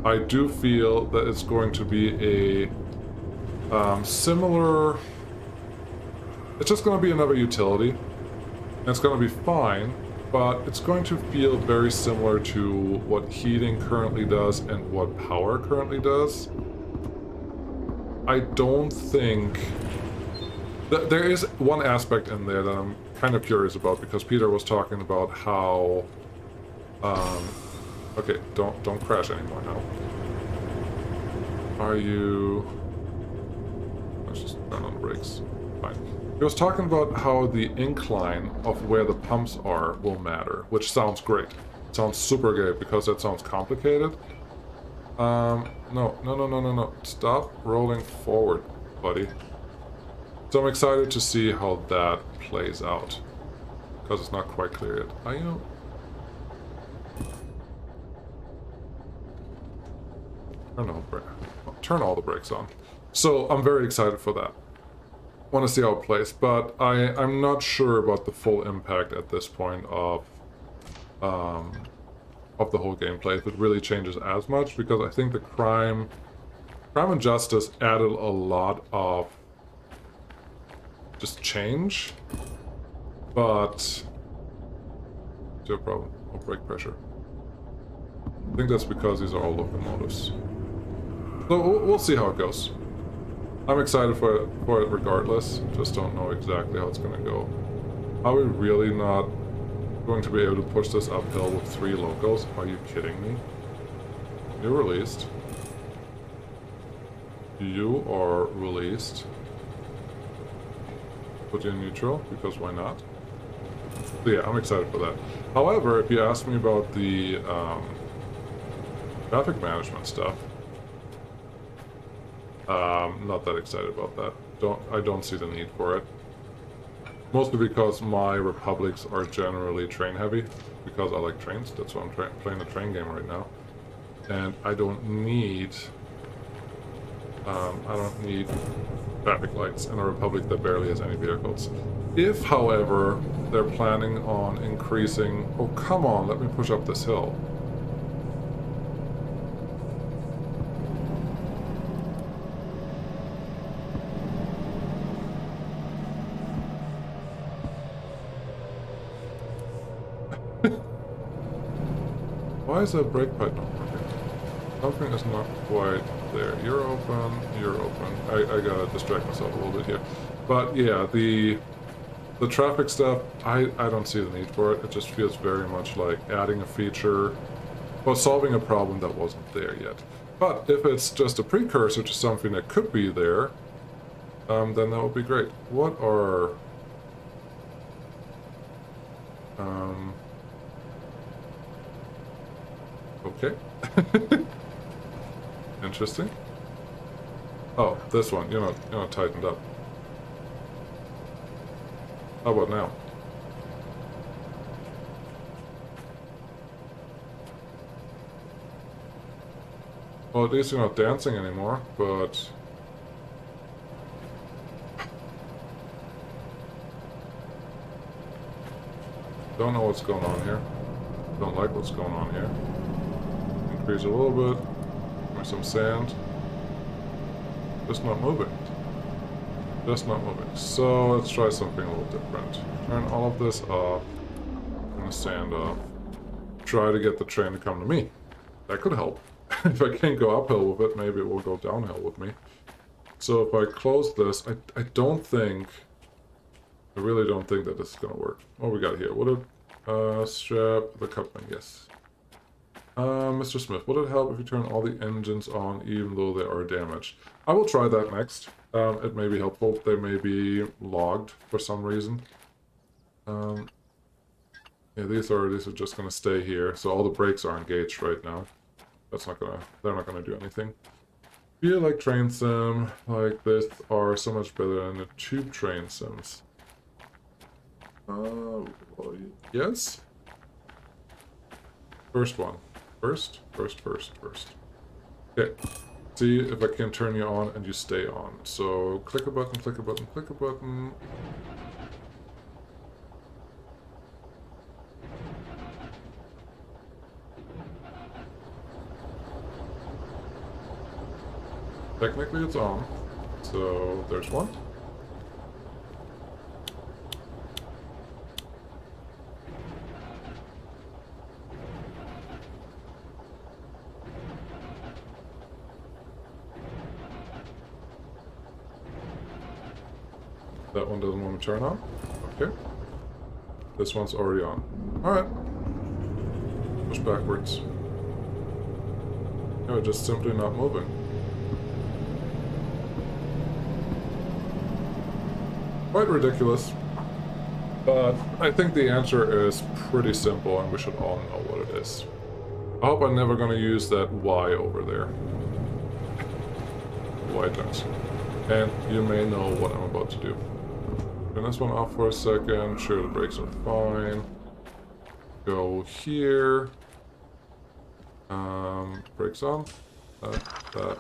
I do feel that it's going to be a similar... It's just going to be another utility. And it's going to be fine. But it's going to feel very similar to what heating currently does and what power currently does. I don't think There is one aspect in there that I'm kind of curious about, because Peter was talking about how... okay, don't crash anymore now. Are you... Let's just turn on the brakes. Fine. He was talking about how the incline of where the pumps are will matter, which sounds great. Sounds super great, because that sounds complicated. No. Stop rolling forward, buddy. So I'm excited to see how that plays out, because it's not quite clear yet. Are you... Turn all the brakes on. So I'm very excited for that. Want to see how it plays, but I'm not sure about the full impact at this point of the whole gameplay, if it really changes as much, because I think the Crime and Justice added a lot of just change, but no problem. No brake pressure. I think that's because these are all locomotives. So we'll see how it goes. I'm excited for it regardless. Just don't know exactly how it's going to go. Are we really not going to be able to push this uphill with 3 locos? Are you kidding me? You're released. You are released. Put you in neutral, because why not? So yeah, I'm excited for that. However, if you ask me about the traffic management stuff, not that excited about that. I don't see the need for it. Mostly because my republics are generally train heavy, because I like trains. That's why I'm playing a train game right now. And I don't need traffic lights in a republic that barely has any vehicles. If, however, they're planning on increasing... Oh, come on, let me push up this hill. Why is that brake pipe not working? Something is not quite there. You're open, you're open. I gotta distract myself a little bit here. But yeah, the traffic stuff, I don't see the need for it. It just feels very much like adding a feature, or solving a problem that wasn't there yet. But if it's just a precursor to something that could be there, then that would be great. What are... okay. Interesting. Oh, this one, you're not tightened up. How about now? Well, at least you're not dancing anymore, but... Don't know what's going on here. Don't like what's going on here. Increase a little bit. Give me some sand. Just not moving. Just not moving. So let's try something a little different. Turn all of this off. Turn the sand off. Try to get the train to come to me. That could help. If I can't go uphill with it, maybe it will go downhill with me. So if I close this, I don't think... I really don't think that this is going to work. What we got here? Would it... strap the coupling, yes. Mr. Smith, would it help if you turn all the engines on even though they are damaged? I will try that next. It may be helpful. They may be logged for some reason. Yeah, these are just going to stay here. So all the brakes are engaged right now. They're not gonna do anything. Feel like train sim like this are so much better than the tube train sims. Well, yes. First one. First. Okay. See if I can turn you on and you stay on. So click a button, click a button, click a button. Technically it's on. So there's one. That one doesn't want to turn on. Okay. This one's already on. Alright. Push backwards. No, just simply not moving. Quite ridiculous. But I think the answer is pretty simple and we should all know what it is. I hope I'm never going to use that Y over there. Y junction. And you may know what I'm about to do. Turn this one off for a second. Sure, the brakes are fine. Go here. Brakes on. That.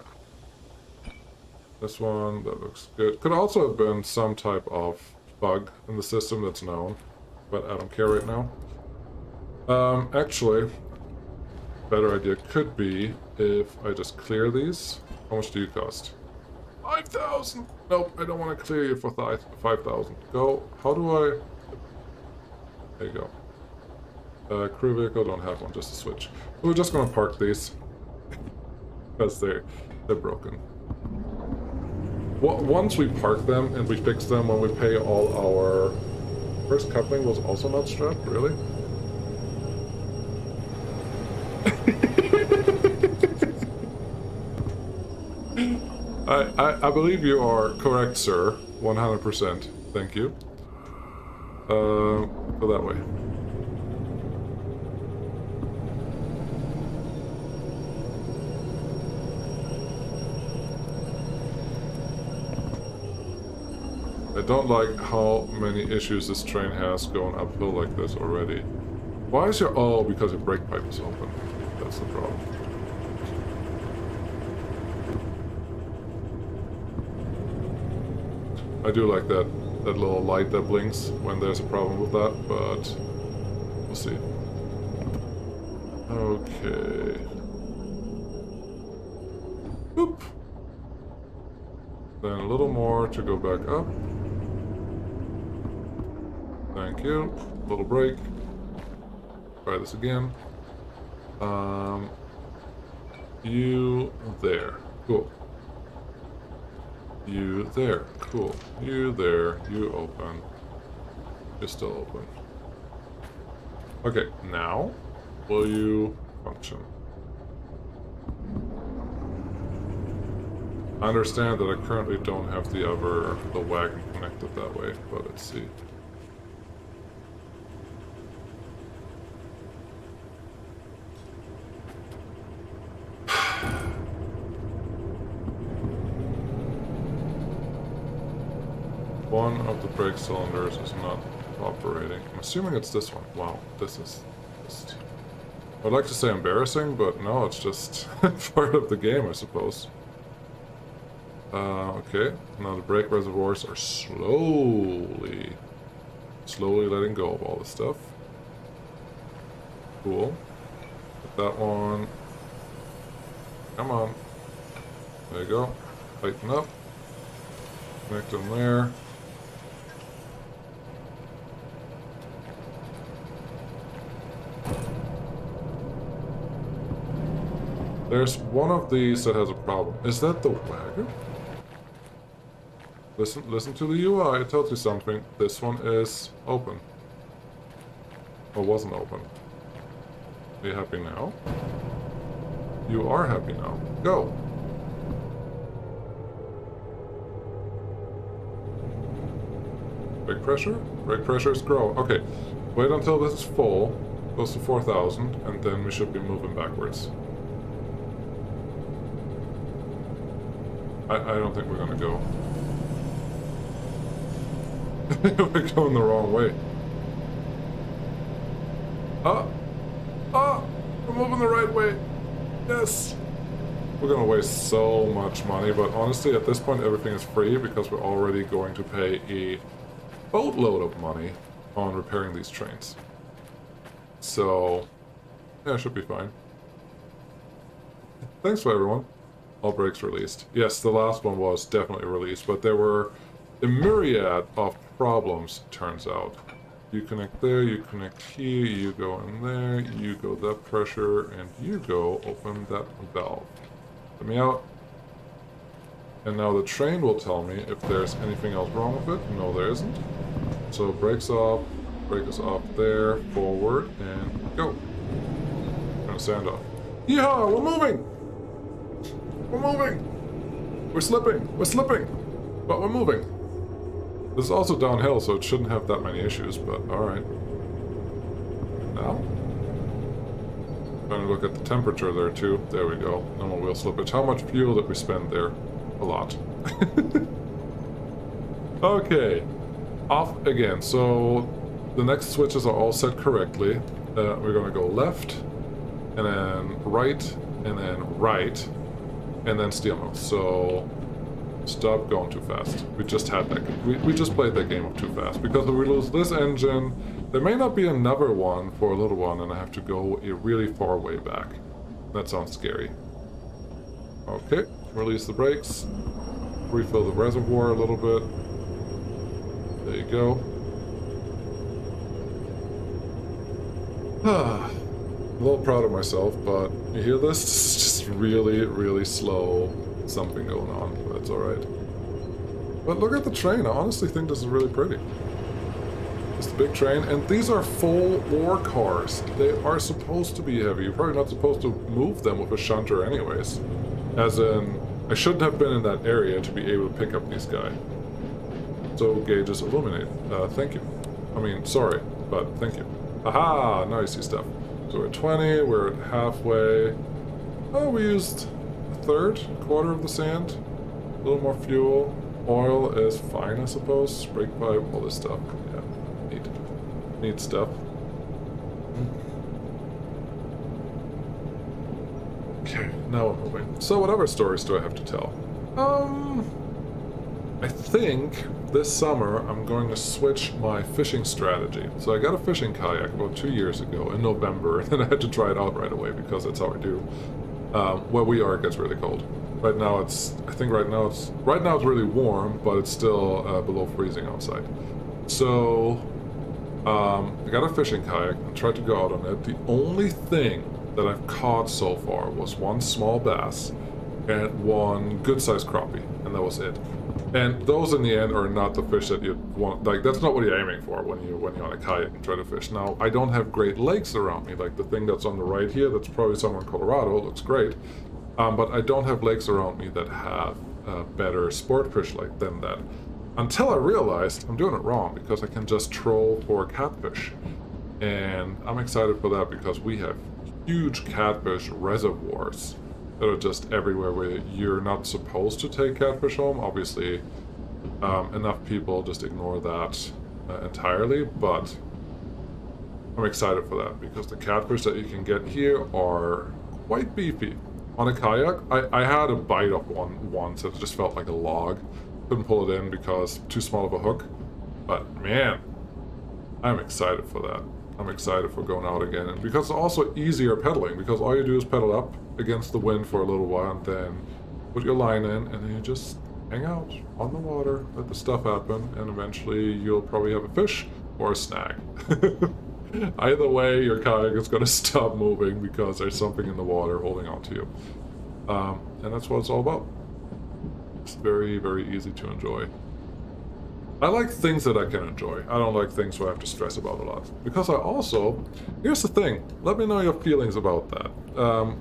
This one, that looks good. Could also have been some type of bug in the system that's known, but I don't care right now. Actually, better idea could be if I just clear these. How much do you cost? 5,000! Nope, I don't want to clear you for 5,000. Go. How do I... There you go. Crew vehicle, don't have one, just a switch. We're just gonna park these. Because they're broken. Once we park them and we fix them when we pay all our... First coupling was also not strapped, really? I believe you are correct, sir. 100%. Thank you. Go that way. I don't like how many issues this train has going uphill like this already. Why is your... Oh, because your brake pipe is open. That's the problem. I do like that little light that blinks when there's a problem with that, but we'll see. Okay. Boop. Then a little more to go back up. Thank you. Little break. Try this again. You there. Cool. You there. Cool. You there. You open. You're still open. Okay, now will you function? I understand that I currently don't have the wagon connected that way, but let's see. One of the brake cylinders is not operating. I'm assuming it's this one. Wow, this is just... I'd like to say embarrassing, but no, it's just part of the game, I suppose. Okay, now the brake reservoirs are slowly letting go of all this stuff. Cool. Put that one. Come on. There you go. Tighten up. Connect them there. There's one of these that has a problem. Is that the wagon? Listen to the UI, it tells you something. This one is open. Or wasn't open. Are you happy now? You are happy now. Go! Brake pressure? Brake pressure is grow. Okay, wait until this is full, goes to 4,000, and then we should be moving backwards. I don't think we're gonna go. We're going the wrong way. We're moving the right way. Yes. We're gonna waste so much money, but honestly, at this point, everything is free because we're already going to pay a boatload of money on repairing these trains. So, yeah, it should be fine. Thanks for everyone. All brakes released. Yes, the last one was definitely released, but there were a myriad of problems, turns out. You connect there, you connect here, you go in there, you go that pressure, and you go open that valve. Let me out. And now the train will tell me if there's anything else wrong with it. No, there isn't. So brakes off, brake is off there, forward, and go. Turn the sand off. Yeehaw, we're moving! We're moving! We're slipping, but we're moving. This is also downhill, so it shouldn't have that many issues, but alright. Now? Trying to look at the temperature there too. There we go. No more wheel slippage. How much fuel did we spend there? A lot. Okay. Off again. So the next switches are all set correctly. We're going to go left, and then right, and then steer mode. So stop going too fast. We just had that. We just played that game of too fast. Because if we lose this engine, there may not be another one for a little one, and I have to go a really far way back. That sounds scary. Okay, release the brakes. Refill the reservoir a little bit. There you go. I'm a little proud of myself, but you hear this? It's just really, really slow. Something going on, but that's alright. But look at the train. I honestly think this is really pretty. It's the big train, and these are full ore cars. They are supposed to be heavy. You're probably not supposed to move them with a shunter anyways. As in, I shouldn't have been in that area to be able to pick up these guys. So gauges illuminate. Thank you. I mean, sorry, but thank you. Aha! Now you see stuff. So we're at 20, we're at halfway. Oh, we used a quarter of the sand. A little more fuel. Oil is fine, I suppose. Brake pipe, all this stuff. Yeah, neat stuff. Okay, now we're moving. So what other stories do I have to tell? I think this summer I'm going to switch my fishing strategy. So I got a fishing kayak about 2 years ago in November, and then I had to try it out right away because that's how I do. Where we are, it gets really cold. Right now it's really warm, but it's still below freezing outside. So I got a fishing kayak and tried to go out on it. The only thing that I've caught so far was one small bass and one good-sized crappie, and that was it. And those in the end are not the fish that you want. Like, that's not what you're aiming for when you're on a kayak and try to fish. Now, I don't have great lakes around me. Like the thing that's on the right here, that's probably somewhere in Colorado. It looks great, but I don't have lakes around me that have better sport fish like than that. Until I realized I'm doing it wrong because I can just troll for catfish, and I'm excited for that because we have huge catfish reservoirs that are just everywhere where you're not supposed to take catfish home. Obviously, enough people just ignore that entirely, but I'm excited for that because the catfish that you can get here are quite beefy. On a kayak, I had a bite of one once. It just felt like a log. Couldn't pull it in because too small of a hook. But man, I'm excited for that. I'm excited for going out again, and because it's also easier pedaling, because all you do is pedal up against the wind for a little while and then put your line in, and then you just hang out on the water, let the stuff happen, and eventually you'll probably have a fish or a snag. Either way, your kayak is going to stop moving because there's something in the water holding on to you. And that's what it's all about. It's very, very easy to enjoy. I like things that I can enjoy. I don't like things where I have to stress about a lot. Because I also... Here's the thing. Let me know your feelings about that.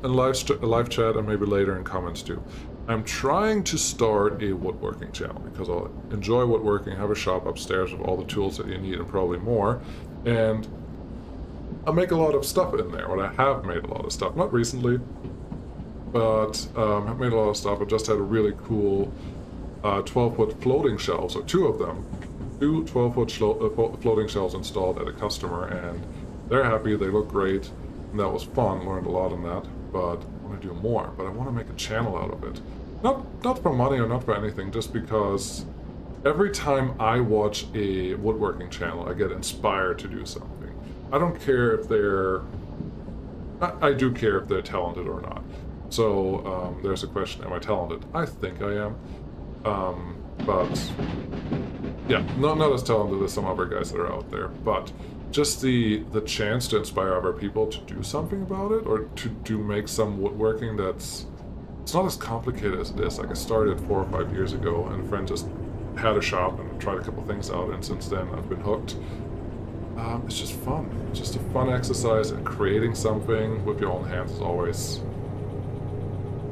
In live chat and maybe later in comments too. I'm trying to start a woodworking channel because I enjoy woodworking, have a shop upstairs with all the tools that you need and probably more. And I make a lot of stuff in there. Or I have made a lot of stuff. Not recently, but I've made a lot of stuff. I just had a really cool 12-foot floating shelves, or two of them. Two 12-foot floating shelves installed at a customer, and they're happy, they look great, and that was fun, learned a lot on that, but I want to do more, but I want to make a channel out of it. Not for money or not for anything, just because every time I watch a woodworking channel, I get inspired to do something. I don't care if they're... I do care if they're talented or not. So, there's a question, am I talented? I think I am. But yeah, not as talented as some other guys that are out there, but just the chance to inspire other people to do something about it, or to make some woodworking that's it's not as complicated as it is. Like I started 4 or 5 years ago, and a friend just had a shop and tried a couple things out, and since then I've been hooked. It's just fun. It's just a fun exercise, and creating something with your own hands is always...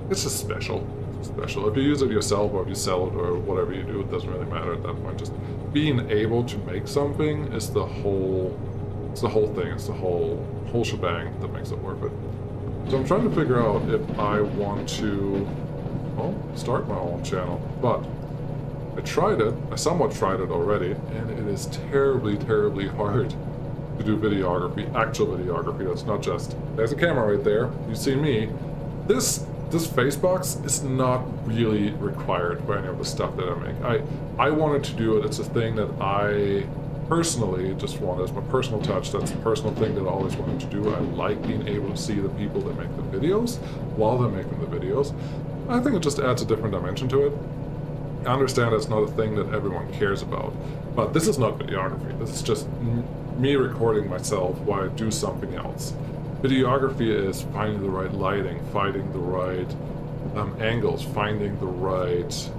It's just special. It's special. If you use it yourself, or if you sell it, or whatever you do, it doesn't really matter at that point. Just being able to make something is the whole... It's the whole thing. It's the whole shebang that makes it worth it. So I'm trying to figure out if I want to, well, start my own channel. But I tried it. I somewhat tried it already, and it is terribly, terribly hard to do videography, actual videography. That's not just, there's a camera right there, you see me. This face box is not really required for any of the stuff that I make. I wanted to do it. It's a thing that I personally just want as my personal touch. That's a personal thing that I always wanted to do. I like being able to see the people that make the videos while they're making the videos. I think it just adds a different dimension to it. I understand it's not a thing that everyone cares about, but this is not videography. This is just me recording myself while I do something else. Videography is finding the right lighting, finding the right angles, finding the right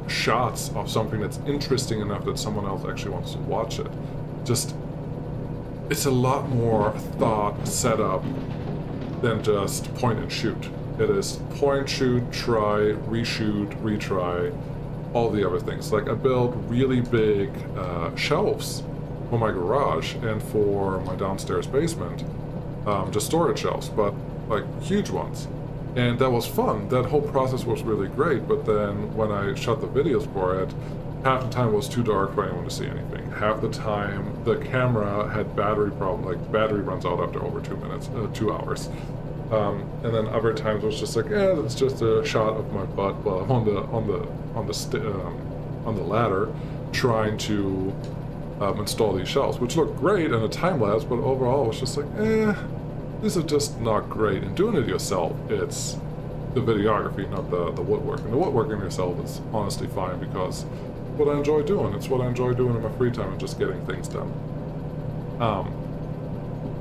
shots of something that's interesting enough that someone else actually wants to watch it. Just, it's a lot more thought set up than just point and shoot. It is point, shoot, try, reshoot, retry, all the other things. Like I built really big shelves for my garage and for my downstairs basement, just storage shelves, but like huge ones. And that was fun. That whole process was really great, but then when I shot the videos for it, half the time it was too dark for anyone to see anything. Half the time the camera had battery problem, like battery runs out after over 2 hours. And then other times it was just like, it's just a shot of my butt while I'm on the ladder trying to install these shelves, which looked great in a time lapse, but overall it was just like, these are just not great. And doing it yourself, it's the videography, not the woodworking. The woodworking yourself is honestly fine because it's what I enjoy doing. It's what I enjoy doing in my free time and just getting things done.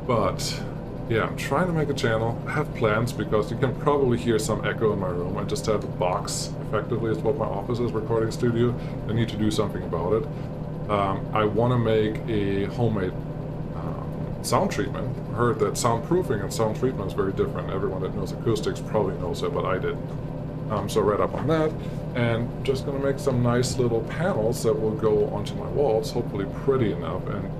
But yeah, I'm trying to make a channel. I have plans because you can probably hear some echo in my room. I just have a box, effectively, is what my office is, recording studio. I need to do something about it. I want to make a homemade sound treatment. I heard that soundproofing and sound treatment is very different. Everyone that knows acoustics probably knows it, but I didn't. So I read up on that, and just going to make some nice little panels that will go onto my walls, hopefully pretty enough, and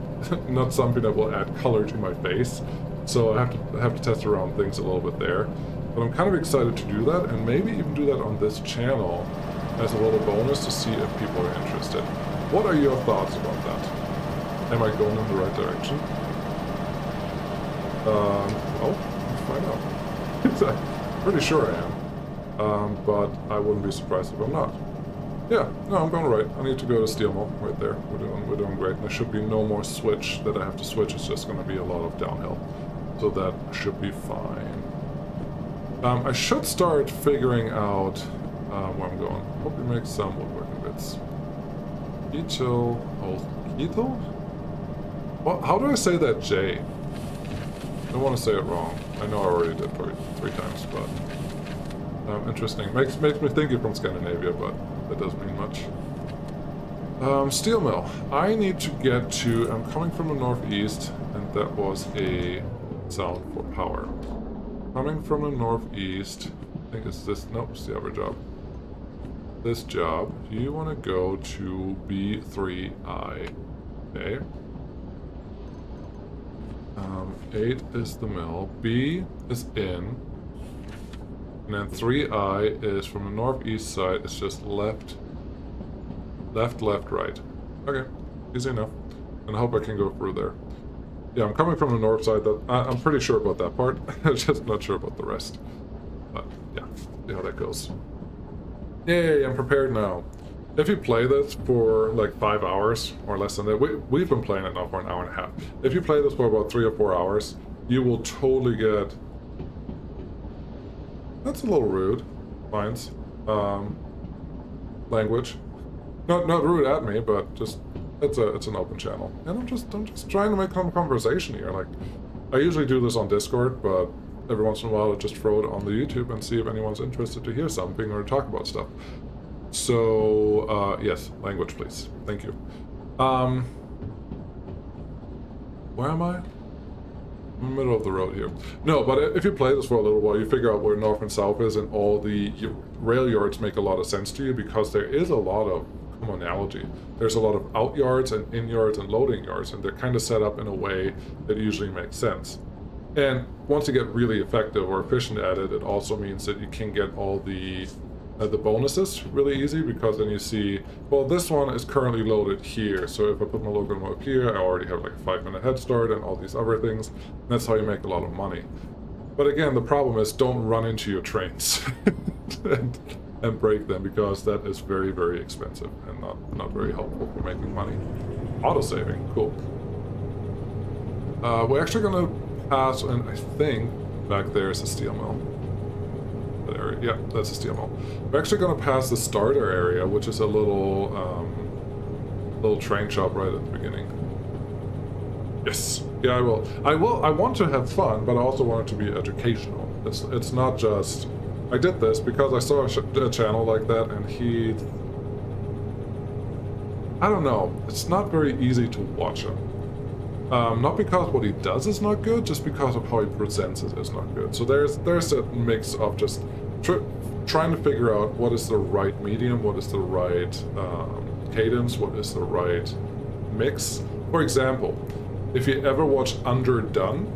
not something that will add color to my face. So I have to test around things a little bit there. But I'm kind of excited to do that, and maybe even do that on this channel as a little bonus to see if people are interested. What are your thoughts about that? Am I going in the right direction? Well, let's find out. I'm pretty sure I am. But I wouldn't be surprised if I'm not. Yeah, no, I'm going right. I need to go to steel mill right there. We're doing great. And there should be no more switch that I have to switch. It's just going to be a lot of downhill. So that should be fine. I should start figuring out where I'm going. Hope we make some woodworking bits. Keto. What? How do I say that J? I don't want to say it wrong. I know I already did probably 3 times, but interesting. Makes me think you're from Scandinavia, but that doesn't mean much. Steel mill. I need to get to. I'm coming from the northeast, and that was a sound for power. Coming from the northeast. I think it's this. Nope, it's the other job. This job. You want to go to B3I. Okay. 8 is the mill. B is in. And then 3I is from the northeast side. It's just left, right. Okay, easy enough. And I hope I can go through there. Yeah, I'm coming from the north side. I'm pretty sure about that part. I'm just not sure about the rest. But yeah, see how that goes. Yay, I'm prepared now. If you play this for like 5 hours or less than that, we've been playing it now for an hour and a half. If you play this for about 3 or 4 hours, you will totally get... That's a little rude. Lines. Language. Not rude at me, but just it's an open channel. And I'm just trying to make some conversation here. Like, I usually do this on Discord, but every once in a while I just throw it on the YouTube and see if anyone's interested to hear something or talk about stuff. So, yes, language, please. Thank you. Where am I? In the middle of the road here. No, but if you play this for a little while, you figure out where north and south is, and all the rail yards make a lot of sense to you because there is a lot of commonality. There's a lot of out yards and in yards and loading yards, and they're kind of set up in a way that usually makes sense. And once you get really effective or efficient at it, it also means that you can get all the bonuses really easy, because then you see, well, this one is currently loaded here, so if I put my locomotive here, I already have like a 5-minute head start and all these other things. And that's how you make a lot of money. But again, the problem is don't run into your trains and break them, because that is very, very expensive and not very helpful for making money. Autosaving, cool. We're actually going to pass, and I think back there is a steel mill. That area, yeah, that's a steel mill. We're actually going to pass the starter area, which is a little train shop right at the beginning. Yes, yeah, I will. I want to have fun, but I also want it to be educational. It's not just. I did this because I saw a channel like that, and he. I don't know. It's not very easy to watch him. Not because what he does is not good, just because of how he presents it is not good. So there's a mix of just trying to figure out what is the right medium, what is the right cadence, what is the right mix. For example, if you ever watch Underdone,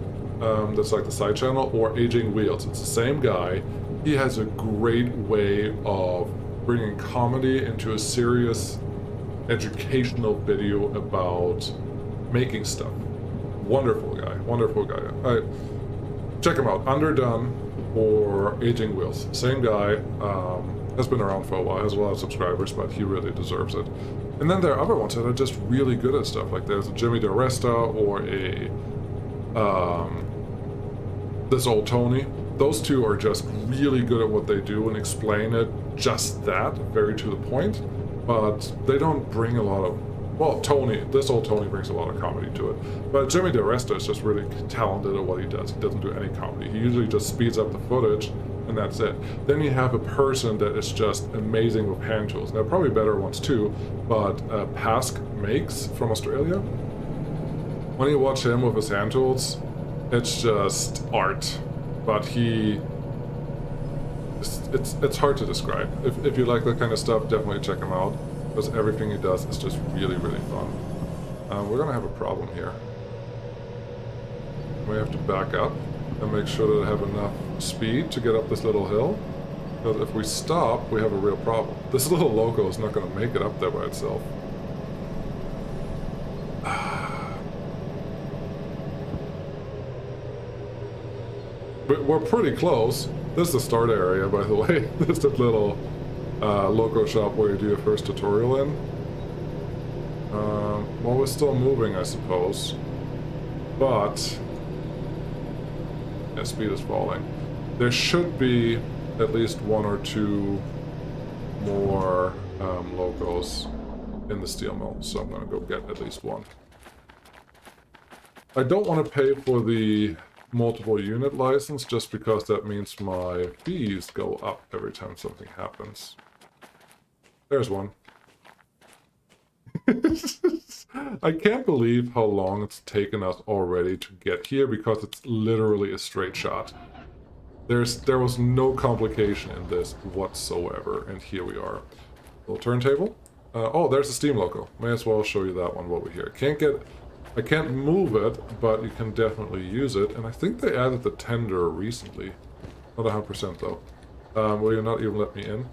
that's like the side channel, or Aging Wheels, it's the same guy. He has a great way of bringing comedy into a serious educational video about making stuff. Wonderful guy, wonderful guy. Check him out, Underdone or Aging Wheels. Same guy, has been around for a while, has a lot of subscribers, but he really deserves it. And then there are other ones that are just really good at stuff, like there's a Jimmy DeResta or a This Old Tony. Those two are just really good at what they do and explain it just that, very to the point, but they don't bring a lot of. Well, This Old Tony brings a lot of comedy to it, but Jimmy DeResta is just really talented at what he does. He doesn't do any comedy. He usually just speeds up the footage, and that's it. Then you have a person that is just amazing with hand tools. There are probably better ones too, but Pask Makes from Australia. When you watch him with his hand tools, it's just art. But it's hard to describe. If you like that kind of stuff, definitely check him out, because everything he does is just really, really fun. We're gonna have a problem here. We have to back up and make sure that I have enough speed to get up this little hill, because if we stop, we have a real problem. This little loco is not gonna make it up there by itself. But we're pretty close. This is the start area, by the way. This is the little loco shop where you do your first tutorial in. Well, we're still moving, I suppose. But yeah, speed is falling. There should be at least 1 or 2 more locos in the steel mill, so I'm gonna go get at least 1. I don't want to pay for the multiple unit license, just because that means my fees go up every time something happens. There's one. I can't believe how long it's taken us already to get here, because it's literally a straight shot. There was no complication in this whatsoever, and here we are. Little turntable. Oh, there's a steam loco. May as well show you that one while we're here. I can't move it, but you can definitely use it, and I think they added the tender recently. Not 100% though. Will you not even let me in?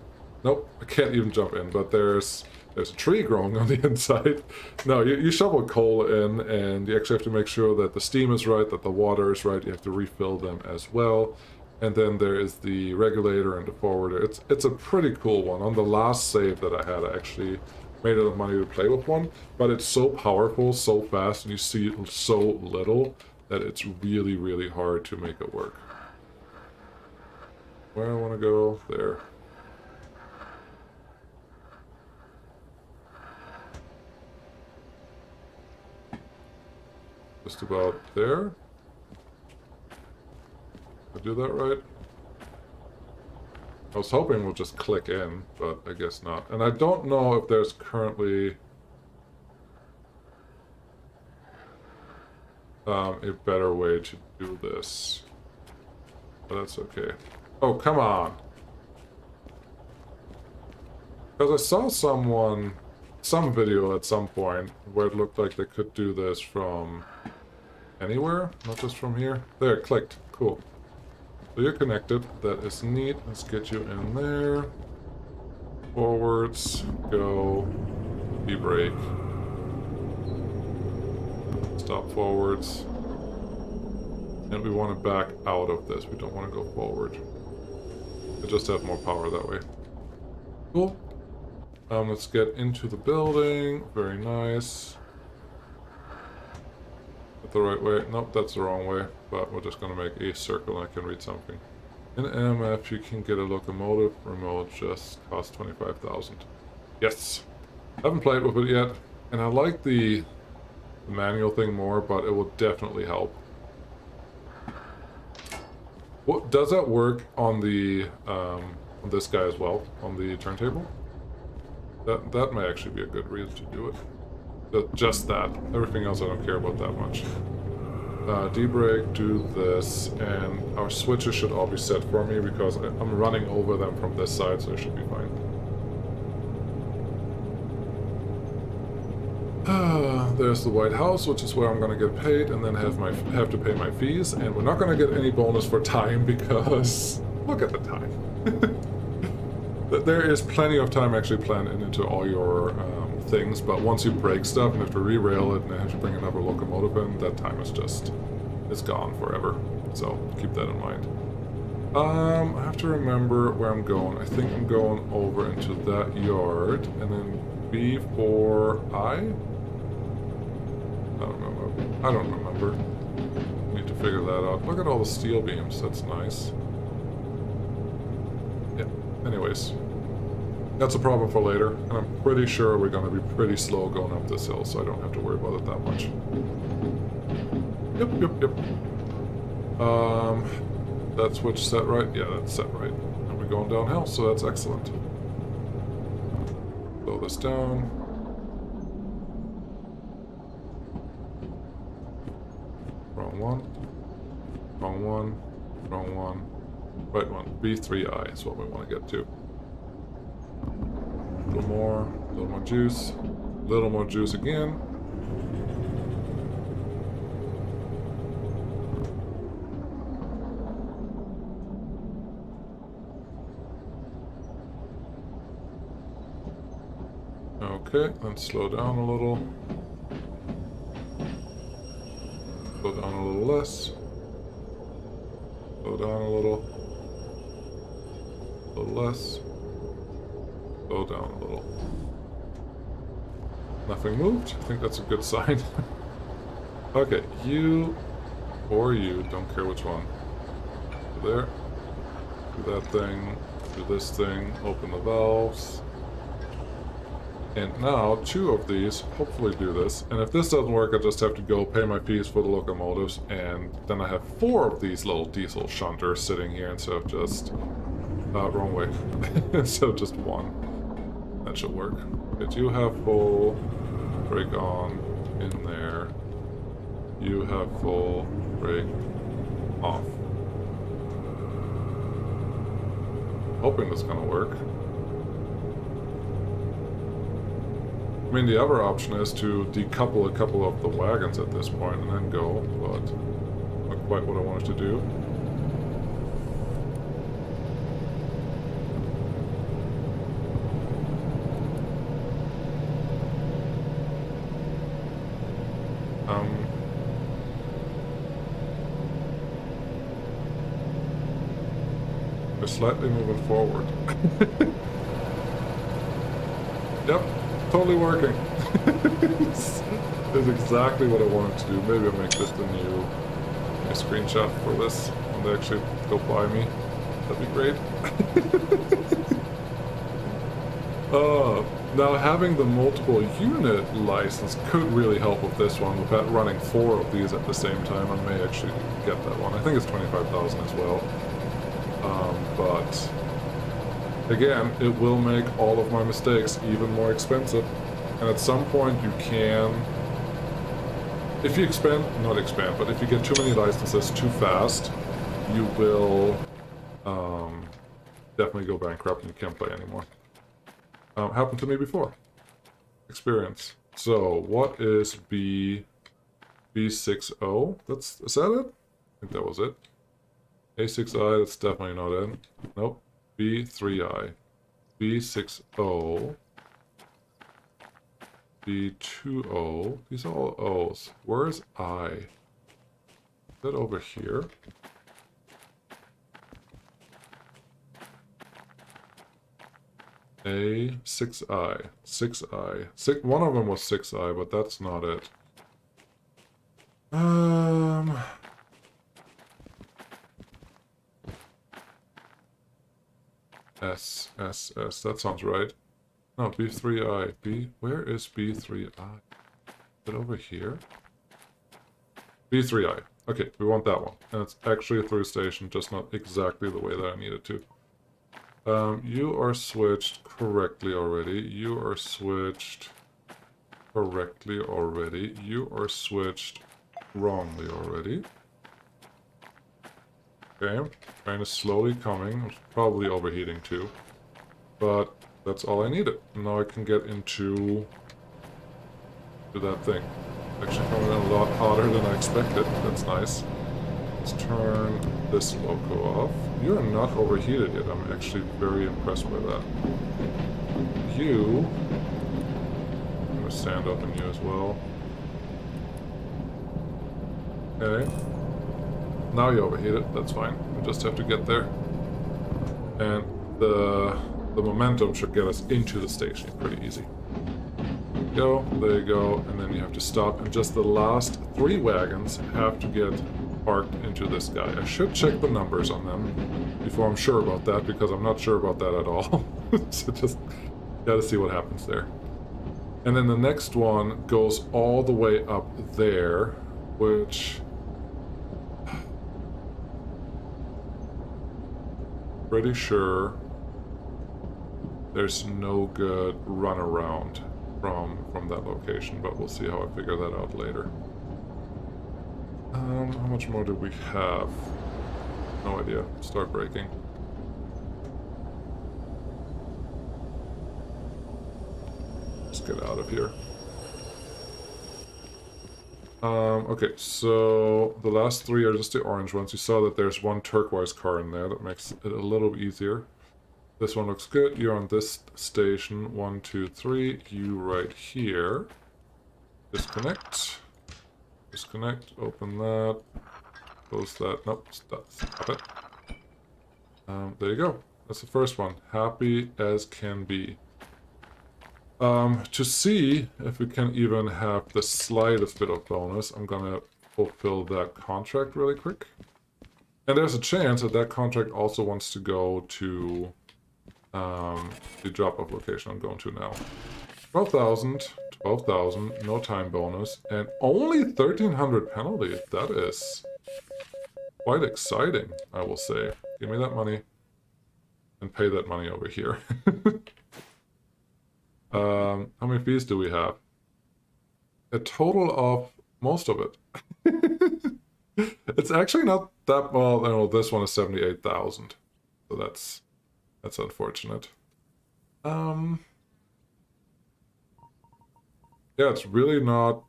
Nope, I can't even jump in, but there's a tree growing on the inside. No, you shovel coal in, and you actually have to make sure that the steam is right, that the water is right. You have to refill them as well. And then there is the regulator and the forwarder. It's a pretty cool one. On the last save that I had, I actually made enough money to play with one, but it's so powerful, so fast, and you see so little that it's really, really hard to make it work. Where I want to go? There. Just about there. do that right? I was hoping we'll just click in, but I guess not. And I don't know if there's currently a better way to do this. But that's okay. Oh, come on. Because I saw some video at some point where it looked like they could do this from anywhere, not just from here. There, it clicked. Cool. So you're connected. That is neat. Let's get you in there. Forwards. Go. E-brake. Stop forwards. And we want to back out of this. We don't want to go forward. We just have more power that way. Cool. Let's get into the building. Very nice. The right way? Nope, that's the wrong way. But we're just going to make a circle and I can read something. In MF, you can get a locomotive remote, just cost 25,000. Yes! I haven't played with it yet, and I like the manual thing more, but it will definitely help. What does that work on the on this guy as well, on the turntable? That may actually be a good reason to do it. Just that. Everything else I don't care about that much. D-brake, do this, and our switches should all be set for me because I'm running over them from this side, so it should be fine. There's the White House, which is where I'm going to get paid, and then have to pay my fees, and we're not going to get any bonus for time because look at the time. There is plenty of time actually planned into all your things, but once you break stuff and have to re-rail it and have to bring another locomotive in, that time is just, it's gone forever. So keep that in mind. I have to remember where I'm going. I think I'm going over into that yard, and then B4I? I don't remember. Need to figure that out. Look at all the steel beams. That's nice. Yeah. Anyways. That's a problem for later, and I'm pretty sure we're going to be pretty slow going up this hill, so I don't have to worry about it that much. Yep. That switch set right? Yeah, that's set right. And we're going downhill, so that's excellent. Slow this down. Wrong one. Wrong one. Wrong one. Right one. B3I is what we want to get to. A little more juice, a little more juice again. Okay, then slow down a little. Slow down a little less. Slow down a little. A little less. Slow down a little. Nothing moved. I think that's a good sign. Okay, you or you, don't care which one. Go there. Do that thing. Do this thing. Open the valves. And now, 2 of these hopefully do this. And if this doesn't work, I just have to go pay my fees for the locomotives. And then I have 4 of these little diesel shunters sitting here instead of just... wrong way. Instead of just 1. That should work. But you have full brake on in there. You have full brake off. Hoping that's gonna work. I mean, the other option is to decouple a couple of the wagons at this point and then go, but not quite what I wanted to do. We're slightly moving forward. Yep, totally working. It's exactly what I wanted to do. Maybe I'll make this the new screenshot for this when they actually go by me. That'd be great. Oh, Now, having the multiple unit license could really help with this one. With that running 4 of these at the same time, I may actually get that one. I think it's 25,000 as well. But again, it will make all of my mistakes even more expensive. And at some point you can, if you not expand, but if you get too many licenses too fast, you will definitely go bankrupt and you can't play anymore. Happened to me before. Experience. So, what is B60? Is that it? I think that was it. A6I, that's definitely not it. Nope. B3I. B60. B20. These are all O's. Where's I? Is that over here? A6I. 6I. One of them was 6I, but that's not it. S. That sounds right. No, B3I. Where is B3I? Is it over here? B3I. Okay, we want that one. And it's actually a through station, just not exactly the way that I need it to. You are switched correctly already. You are switched correctly already. You are switched wrongly already. Okay, train is slowly coming. It's probably overheating too. But that's all I needed. Now I can get into that thing. Actually coming in a lot hotter than I expected. That's nice. Let's turn this loco off. You are not overheated yet. I'm actually very impressed by that. You... I'm going to stand up in you as well. Okay. Now you overheated. That's fine. We just have to get there. And the momentum should get us into the station pretty easy. There you go. And then you have to stop. And just the last 3 wagons have to get parked into this guy. I should check the numbers on them before I'm sure about that, because I'm not sure about that at all. So just gotta see what happens there. And then the next one goes all the way up there, which... pretty sure there's no good runaround from that location, but we'll see how I figure that out later. How much more do we have? No idea. Start braking. Let's get out of here. Okay, so the last 3 are just the orange ones. You saw that there's one turquoise car in there. That makes it a little easier. This one looks good. You're on this station. 1, 2, 3. You right here. Disconnect. Disconnect. Open that. Close that. Nope. Stop it. There you go. That's the first one. Happy as can be. To see if we can even have the slightest bit of bonus, I'm gonna fulfill that contract really quick. And there's a chance that that contract also wants to go to the drop-off location I'm going to now. 12,000, 12,000, no time bonus, and only 1,300 penalty. That is quite exciting, I will say. Give me that money and pay that money over here. How many fees do we have? A total of most of it. It's actually not that well. No, this one is 78,000, so that's unfortunate. Yeah, it's really not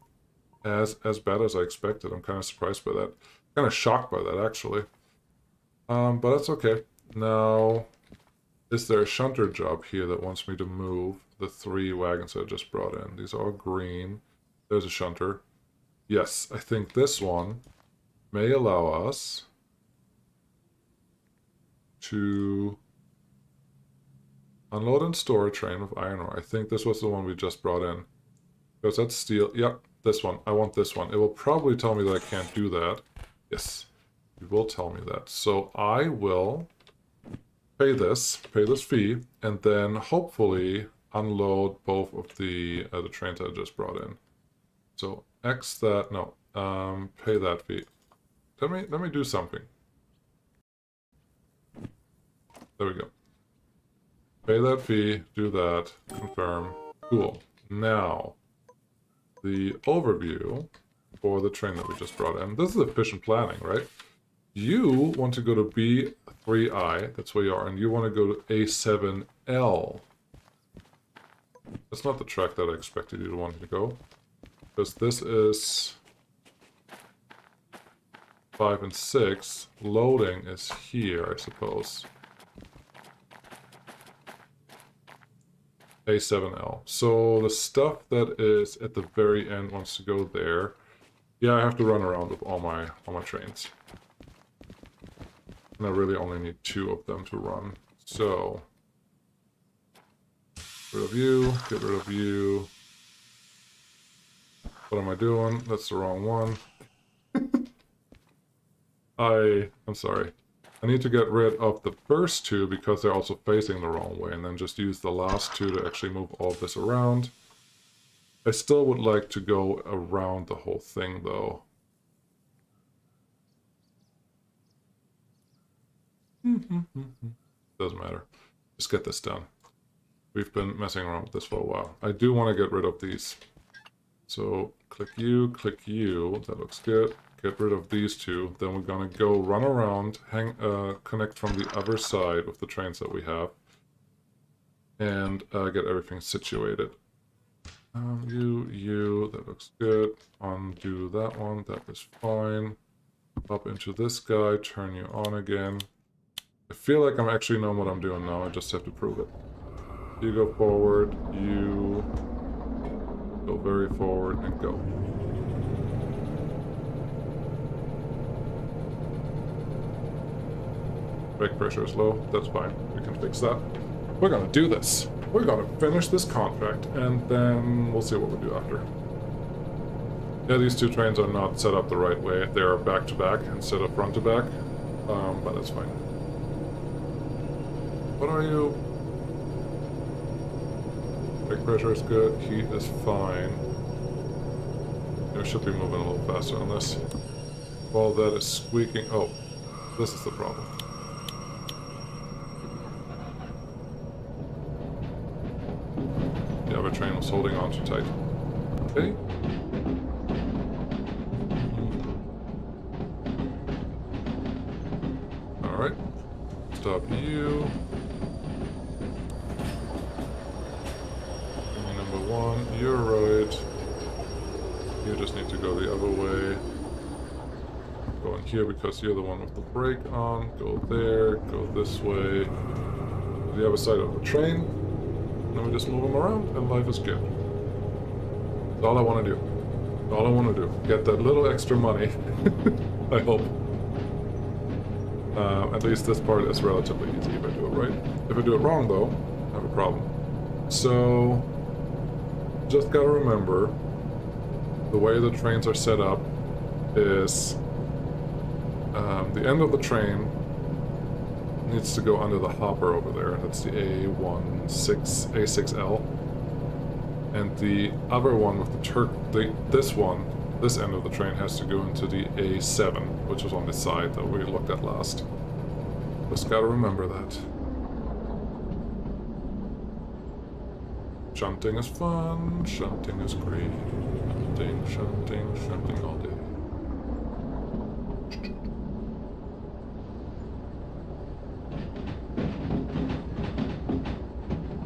as bad as I expected. I'm kind of surprised by that. Kind of shocked by that, actually. But that's okay. Now, is there a shunter job here that wants me to move the 3 wagons I just brought in? These are all green. There's a shunter. Yes, I think this one may allow us to unload and store a train with iron ore. I think this was the one we just brought in. Because that's steel. Yep, this one. I want this one. It will probably tell me that I can't do that. Yes, it will tell me that. So I will pay this fee, and then hopefully unload both of the trains I just brought in. So X that, no, pay that fee. Let me do something. There we go. Pay that fee, do that, confirm. Cool. Now, the overview for the train that we just brought in. This is efficient planning, right? You want to go to B3I, that's where you are, and you want to go to A7L. That's not the track that I expected you to want to go. Because this is 5 and 6. Loading is here, I suppose. A7L. So the stuff that is at the very end wants to go there. Yeah, I have to run around with all my trains. And I really only need 2 of them to run. So get rid of you, get rid of you. What am I doing? That's the wrong one. I'm sorry. I need to get rid of the first 2 because they're also facing the wrong way, and then just use the last 2 to actually move all this around. I still would like to go around the whole thing, though. Doesn't matter. Just get this done. We've been messing around with this for a while. I do want to get rid of these. So click you, that looks good. Get rid of these 2. Then we're gonna go run around, connect from the other side with the trains that we have, and get everything situated. You, that looks good. Undo that one, that is fine. Up into this guy, turn you on again. I feel like I'm actually knowing what I'm doing now, I just have to prove it. You go forward, you go very forward, and go. Brake pressure is low, that's fine, we can fix that. We're gonna do this. We're gonna finish this contract, and then we'll see what we do after. Yeah, these 2 trains are not set up the right way. They are back to back instead of front to back, but that's fine. What are you? Brake pressure is good, heat is fine. We should be moving a little faster on this. While that is squeaking, oh, this is the problem. The other train was holding on too tight. Okay. Alright. Stop you. Number 1, you're right. You just need to go the other way. Go in here because you're the one with the brake on. Go there, go this way. To the other side of the train. And then we just move them around and life is good. That's all I want to do. That's all I want to do. Get that little extra money. I hope. At least this part is relatively easy if I do it right. If I do it wrong though, I have a problem. So, just gotta remember, the way the trains are set up is the end of the train needs to go under the hopper over there. That's the A6L. And the other one with this end of the train has to go into the A7, which was on the side that we looked at last. Just gotta remember that. Shunting is fun, shunting is great. Shunting all day.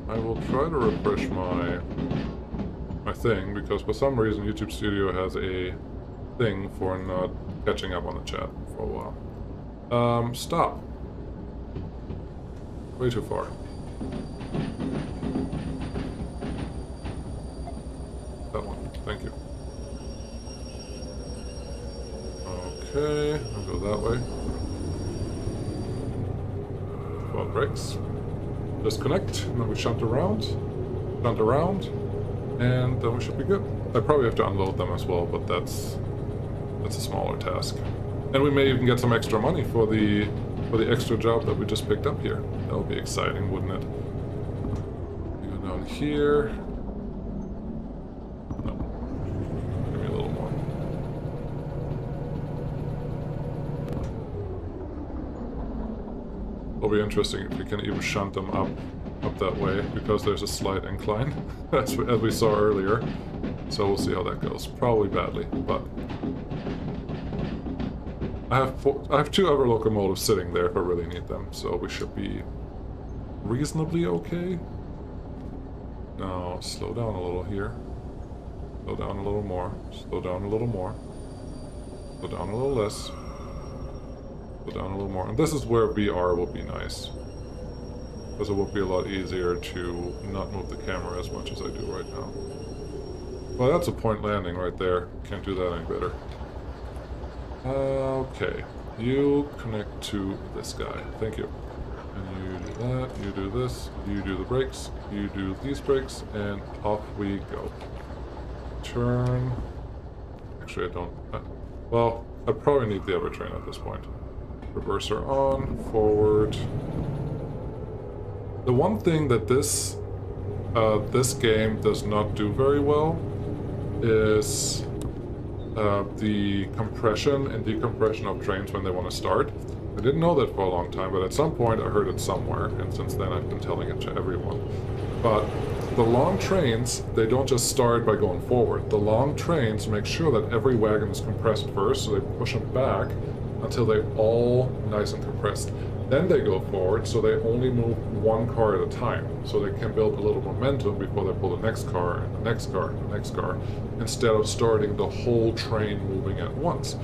I will try to refresh my thing, because for some reason YouTube Studio has a thing for not catching up on the chat for a while. Stop. Way too far. That one, thank you. Okay, I'll go that way. 12 brakes. Disconnect, and then we shunt around, and then we should be good. I probably have to unload them as well, but that's a smaller task. And we may even get some extra money for the extra job that we just picked up here. That would be exciting, wouldn't it? You go down here. No. Give me a little more. It'll be interesting if we can even shunt them up that way, because there's a slight incline, as we saw earlier. So we'll see how that goes. Probably badly, but I have 2 other locomotives sitting there if I really need them, so we should be reasonably okay. Now, slow down a little here. Slow down a little more. Slow down a little more. Slow down a little less. Slow down a little more. And this is where VR will be nice, because it will be a lot easier to not move the camera as much as I do right now. Well, that's a point landing right there. Can't do that any better. Okay, you connect to this guy. Thank you. And you do that, you do this, you do the brakes, you do these brakes, and off we go. Turn. Actually, I don't... well, I probably need the other train at this point. Reverser on, forward. The one thing that this game does not do very well is the compression and decompression of trains when they want to start. I didn't know that for a long time, but at some point I heard it somewhere, and since then I've been telling it to everyone. But the long trains, they don't just start by going forward. The long trains make sure that every wagon is compressed first, so they push them back until they're all nice and compressed. Then they go forward, so they only move one car at a time, so they can build a little momentum before they pull the next car, and the next car, and the next car, instead of starting the whole train moving at once.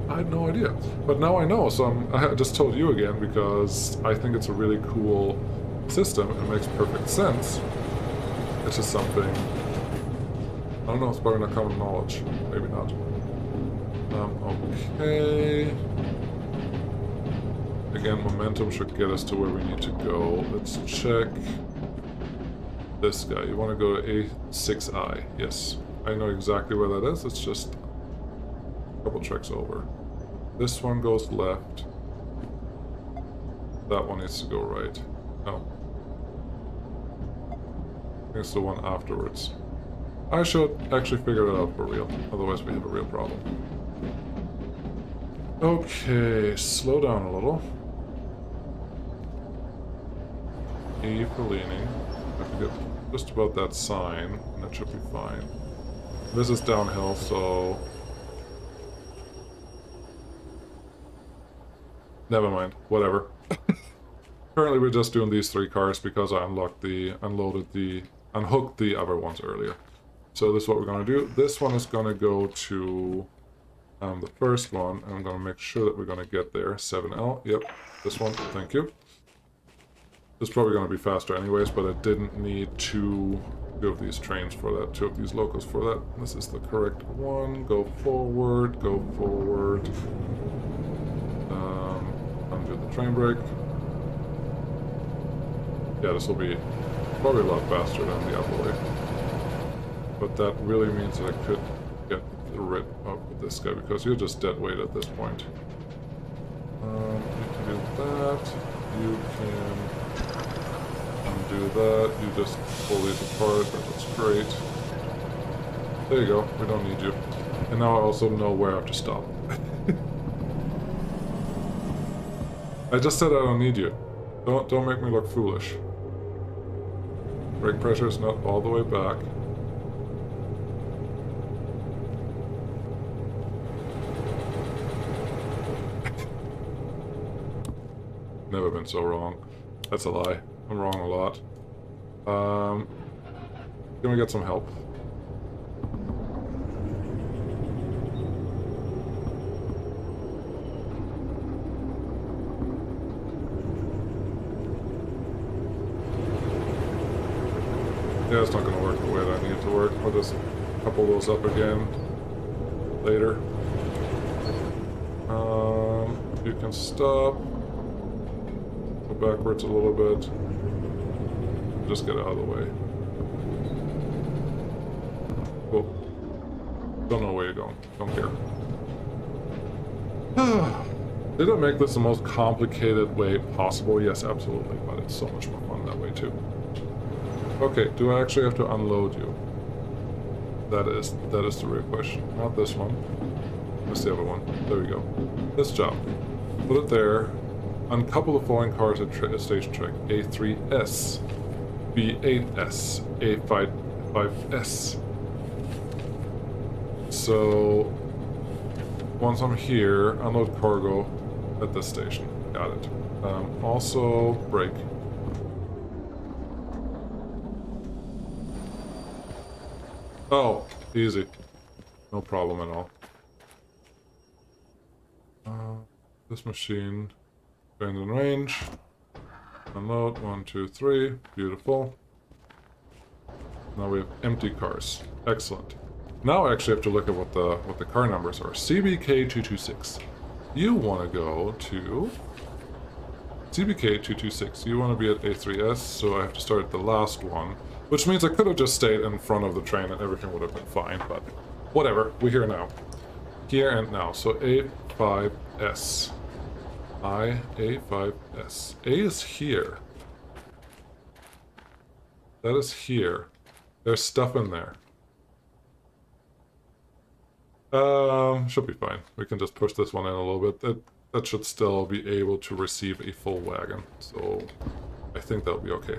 I had no idea, but now I know, so I just told you again because I think it's a really cool system. It makes perfect sense. It's just something, I don't know, it's probably not common knowledge. Maybe not. Okay. Again, momentum should get us to where we need to go. Let's check this guy. You want to go to A6I. Yes. I know exactly where that is. It's just a couple tracks over. This one goes left. That one needs to go right. No. I think it's the one afterwards. I should actually figure it out for real. Otherwise we have a real problem. Okay, slow down a little. E for leaning. I have to get just about that sign, and that should be fine. This is downhill, so... never mind. Whatever. Currently we're just doing these 3 cars because I unhooked the other ones earlier. So this is what we're going to do. This one is going to go to the first one, and I'm going to make sure that we're going to get there. 7L. Yep. This one. Thank you. This is probably going to be faster anyways, but I didn't need 2 of these trains for that, 2 of these locos for that. This is the correct one. Go forward, go forward. Undo the train brake. Yeah, this will be probably a lot faster than the other way. But that really means that I could get rid of this guy, because you're just dead weight at this point. You can do that. You can undo that. You just pull these apart. That looks great. There you go. We don't need you. And now I also know where I have to stop. I just said I don't need you. Don't make me look foolish. Brake pressure is not all the way back. Never been so wrong. That's a lie. I'm wrong a lot. Can we get some help? Yeah, it's not going to work the way that I need it to work. I'll just couple those up again later. You can stop. Go backwards a little bit. Just get out of the way. Cool. Don't know where you're going. Don't care. Did it make this the most complicated way possible? Yes, absolutely. But it's so much more fun that way too. Okay, do I actually have to unload you? That is the real question. Not this one. That's the other one. There we go. This job. Put it there. Uncouple the following cars at station track. A3S, B8S, A5S. So once I'm here, unload cargo at this station. Got it. Also brake. Oh, easy. No problem at all. This machine, trains in range. Unload, 1, 2, 3. Beautiful. Now we have empty cars. Excellent. Now I actually have to look at what the car numbers are. CBK226. You want to go to CBK226. You want to be at A3S, so I have to start at the last one. Which means I could have just stayed in front of the train and everything would have been fine, but whatever. We're here now. Here and now. So A5S. A5S. A is here. That is here. There's stuff in there. Should be fine. We can just push this one in a little bit. That should still be able to receive a full wagon. So I think that'll be okay.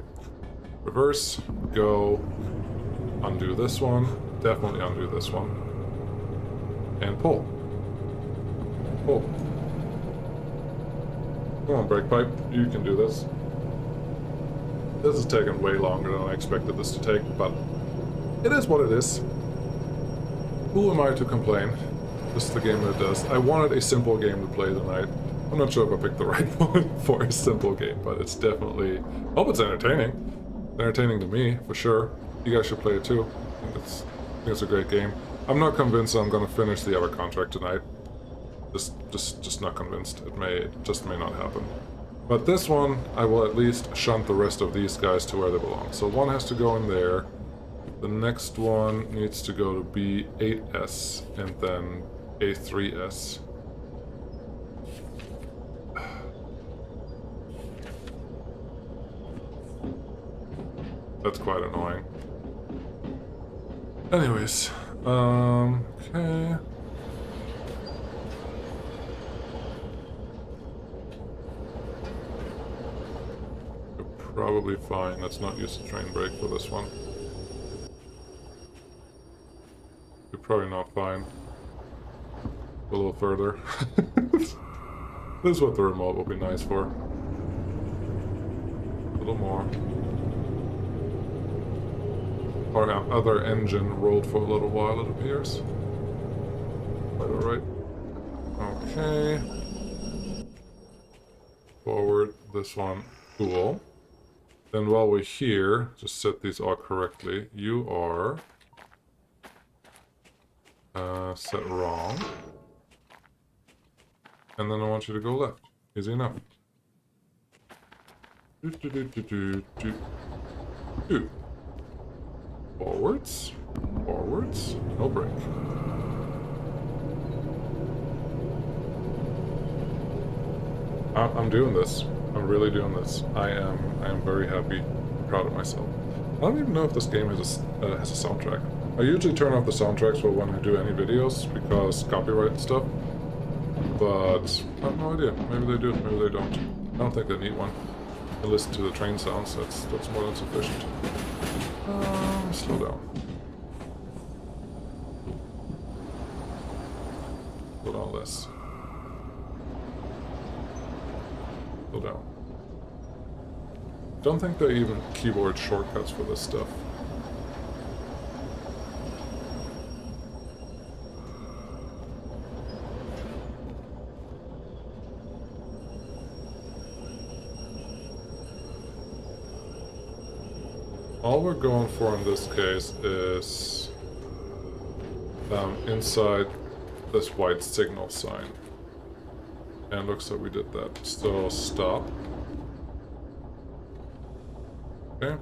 Reverse, go, undo this one. Definitely undo this one. And pull. Pull. Come on, brake pipe. You can do this. This is taking way longer than I expected this to take, but it is what it is. Who am I to complain? This is the game that it does. I wanted a simple game to play tonight. I'm not sure if I picked the right one for a simple game, but it's definitely... I hope it's entertaining. It's entertaining to me, for sure. You guys should play it too. I think it's a great game. I'm not convinced I'm going to finish the other contract tonight. Just not convinced. It just may not happen. But this one, I will at least shunt the rest of these guys to where they belong. So one has to go in there. The next one needs to go to B8S and then A3S. That's quite annoying. Anyways, okay. You're probably fine. Let's not use the train brake for this one. You're probably not fine. A little further. This is what the remote will be nice for. A little more. Our other engine rolled for a little while, it appears. Quite alright. Okay. Forward, this one. Cool. Then while we're here, just set these all correctly. You are... set wrong. And then I want you to go left. Easy enough. Forwards. Forwards. No brake. I'm doing this. I'm really doing this. I am very happy. I'm proud of myself. I don't even know if this game has a soundtrack. I usually turn off the soundtracks for when I do any videos because copyright and stuff. But I have no idea. Maybe they do, maybe they don't. I don't think they need one. I listen to the train sounds. That's more than sufficient. Slow down. Slow down less. Slow down. Don't think there are even keyboard shortcuts for this stuff. All we're going for in this case is inside this white signal sign. And looks like we did that. So stop. Okay.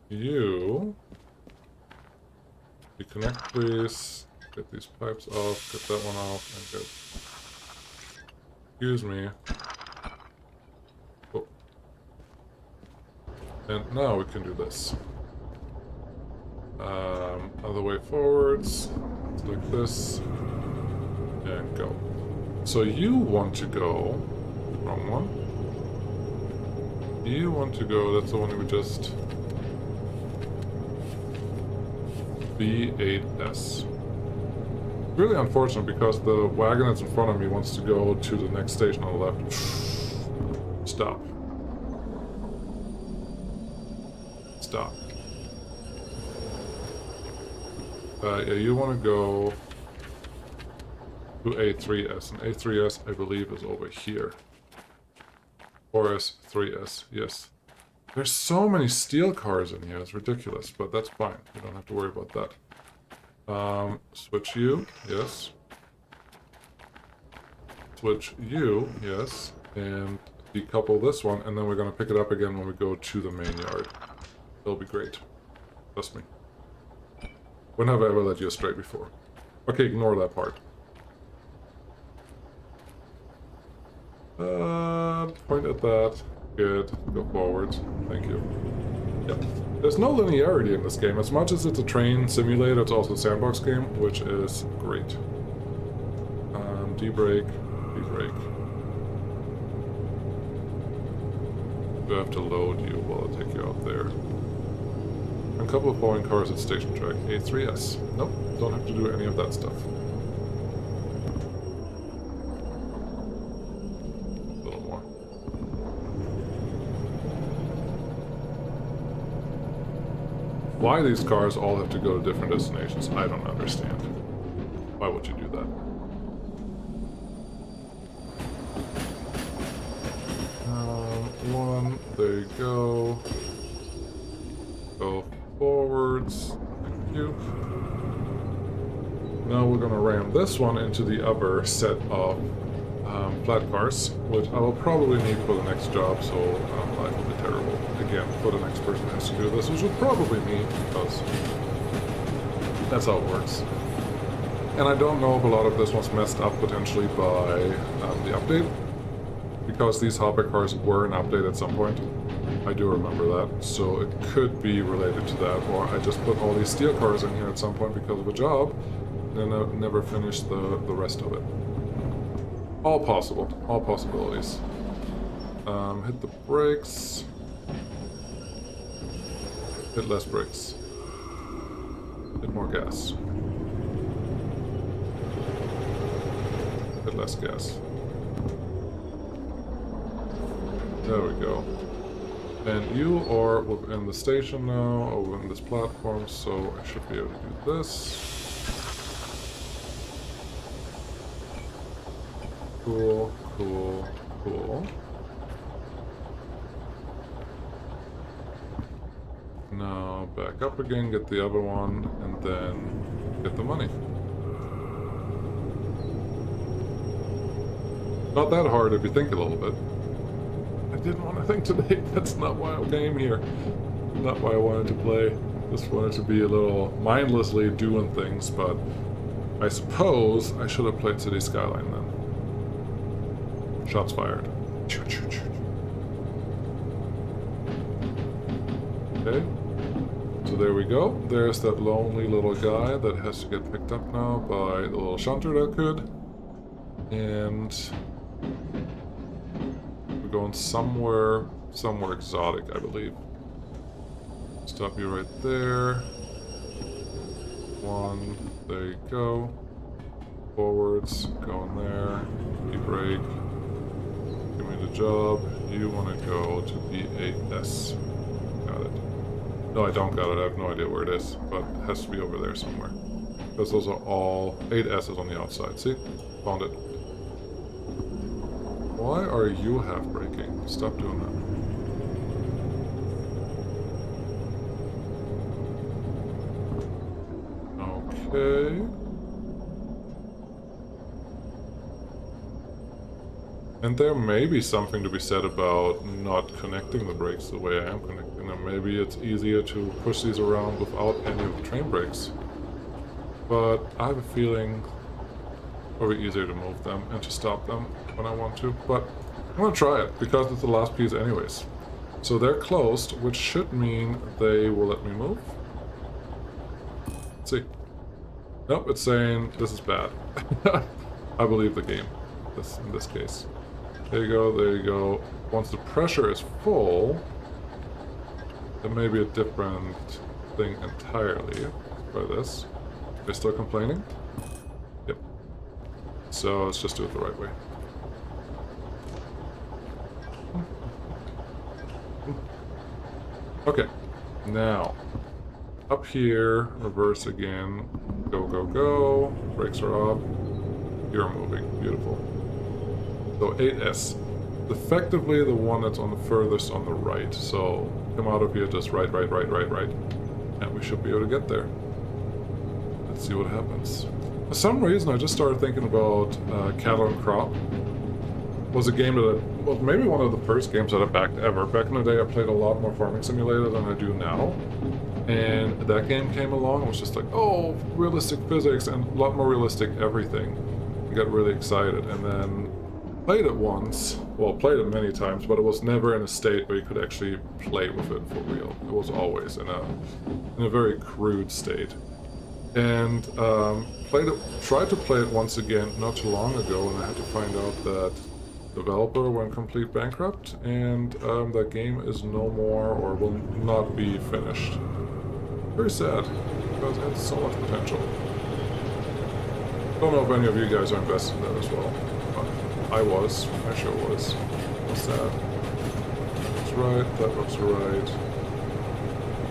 You connect, please. Get these pipes off. Get that one off. And get. Excuse me. Oh. And now we can do this. Other way forwards, like this, and go. So you want to go, wrong one. You want to go, that's the one we just, B8S. Really unfortunate because the wagon that's in front of me wants to go to the next station on the left. Stop. Stop. Yeah, you want to go to A3S, and A3S, I believe, is over here. Or S3S, yes. There's so many steel cars in here, it's ridiculous, but that's fine. You don't have to worry about that. Switch you, yes. Switch you, yes. And decouple this one, and then we're going to pick it up again when we go to the main yard. It'll be great. Trust me. When have I ever led you astray before? Okay, ignore that part. Point at that. Good. Go forward. Thank you. Yep. There's no linearity in this game. As much as it's a train simulator, it's also a sandbox game, which is great. D-brake. D-brake. Do I have to load you while I take you out there? A couple of following cars at station track. A3S. Nope, don't have to do any of that stuff. A little more. Why these cars all have to go to different destinations, I don't understand. Why would you do that? One, there you go. Go forwards. Thank you. Now we're gonna ram this one into the other set of flat cars, which I will probably need for the next job, so life will be terrible. Again, for the next person has to do this, which will probably me, because that's how it works. And I don't know if a lot of this was messed up potentially by the update, because these hopper cars were an update at some point. I do remember that, so it could be related to that, or I just put all these steel cars in here at some point because of a job, and I never finished the rest of it. All possible, all possibilities. Hit the brakes. Hit less brakes. Hit more gas. Hit less gas. There we go. And you are within the station now, or within this platform, so I should be able to do this. Cool, cool, cool. Now back up again, get the other one, and then get the money. Not that hard if you think a little bit. I didn't want to think today. That's not why I came here. Not why I wanted to play. Just wanted to be a little mindlessly doing things, but I suppose I should have played City Skyline then. Shots fired. Okay. So there we go. There's that lonely little guy that has to get picked up now by the little shunter that could. And we're going somewhere exotic, I believe. Stop you right there. One, there you go. Forwards, going there. E-brake. Give me the job. You want to go to B8S. Got it. No, I don't got it. I have no idea where it is, but it has to be over there somewhere. Because those are all 8S's on the outside. See? Found it. Why are you half braking? Stop doing that. Okay. And there may be something to be said about not connecting the brakes the way I am connecting them. Maybe it's easier to push these around without any of the train brakes. But I have a feeling probably easier to move them and to stop them when I want to. But I'm gonna try it because it's the last piece anyways. So they're closed, which should mean they will let me move. Let's see. Nope, it's saying this is bad. I believe the game in this case. There you go, there you go. Once the pressure is full, there may be a different thing entirely. Try this. They're still complaining? Yep. So let's just do it the right way. Okay, now up here, reverse again, go, go, go, brakes are off, you're moving, beautiful. So 8S, effectively the one that's on the furthest on the right, so come out of here, just right, and we should be able to get there. Let's see what happens. For some reason, I just started thinking about Cattle and Crop. It was a game that well, maybe one of the first games that I backed ever. Back in the day, I played a lot more Farming Simulator than I do now. And that game came along, and was just like, oh, realistic physics and a lot more realistic everything. I got really excited, and then played it once. Well, played it many times, but it was never in a state where you could actually play with it for real. It was always in a very crude state. And tried to play it once again not too long ago, and I had to find out that developer went complete bankrupt, and that game is no more or will not be finished. Very sad, because it had so much potential. Don't know if any of you guys are invested in that as well, but I was. I sure was. It was sad. That's right, that looks right.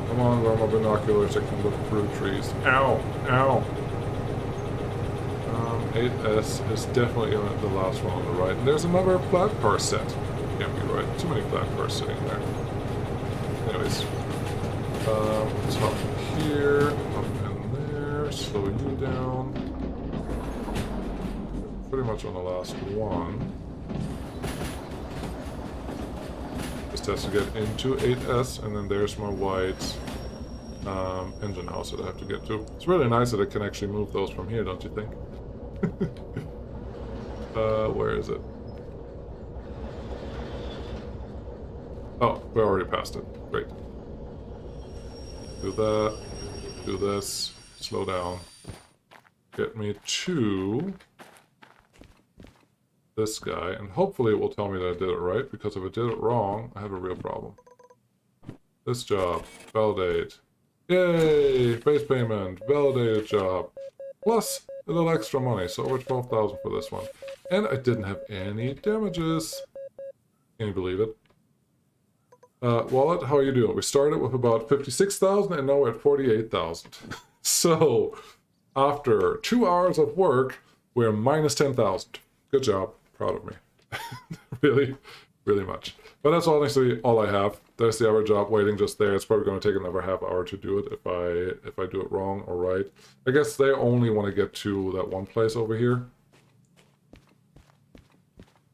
Come on, where are my binoculars? I can look through trees. Ow! Ow! 8S is definitely the last one on the right. And there's another flat car set. Can't be right. Too many flat cars sitting there. Anyways. Let's hop here, up in there, slow you down. Pretty much on the last one. Just has to get into 8S, and then there's my white engine house that I have to get to. It's really nice that I can actually move those from here, don't you think? Where is it? Oh, we already passed it. Great. Do that. Do this. Slow down. Get me to this guy, and hopefully it will tell me that I did it right, because if I did it wrong, I have a real problem. This job. Validate. Yay! Base payment. Validated job. Plus a little extra money, so over 12,000 for this one. And I didn't have any damages. Can you believe it? Wallet, how are you doing? We started with about 56,000 and now we're at 48,000. So, after 2 hours of work, we're minus 10,000. Good job. Proud of me. Really, really much. But that's honestly all I have. There's the other job waiting just there. It's probably going to take another half hour to do it if I do it wrong or right. I guess they only want to get to that one place over here.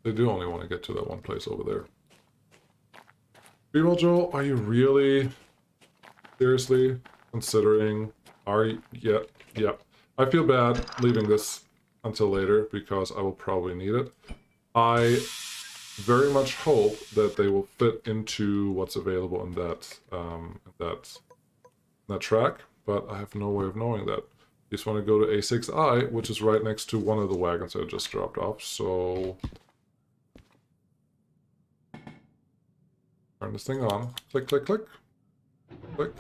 They do only want to get to that one place over there. B-Roll Joe, are you really seriously considering yeah. I feel bad leaving this until later because I will probably need it. I very much hope that they will fit into what's available in that track, but I have no way of knowing that. You just want to go to A6I, which is right next to one of the wagons that I just dropped off, so turn this thing on. Click, click, click. Click.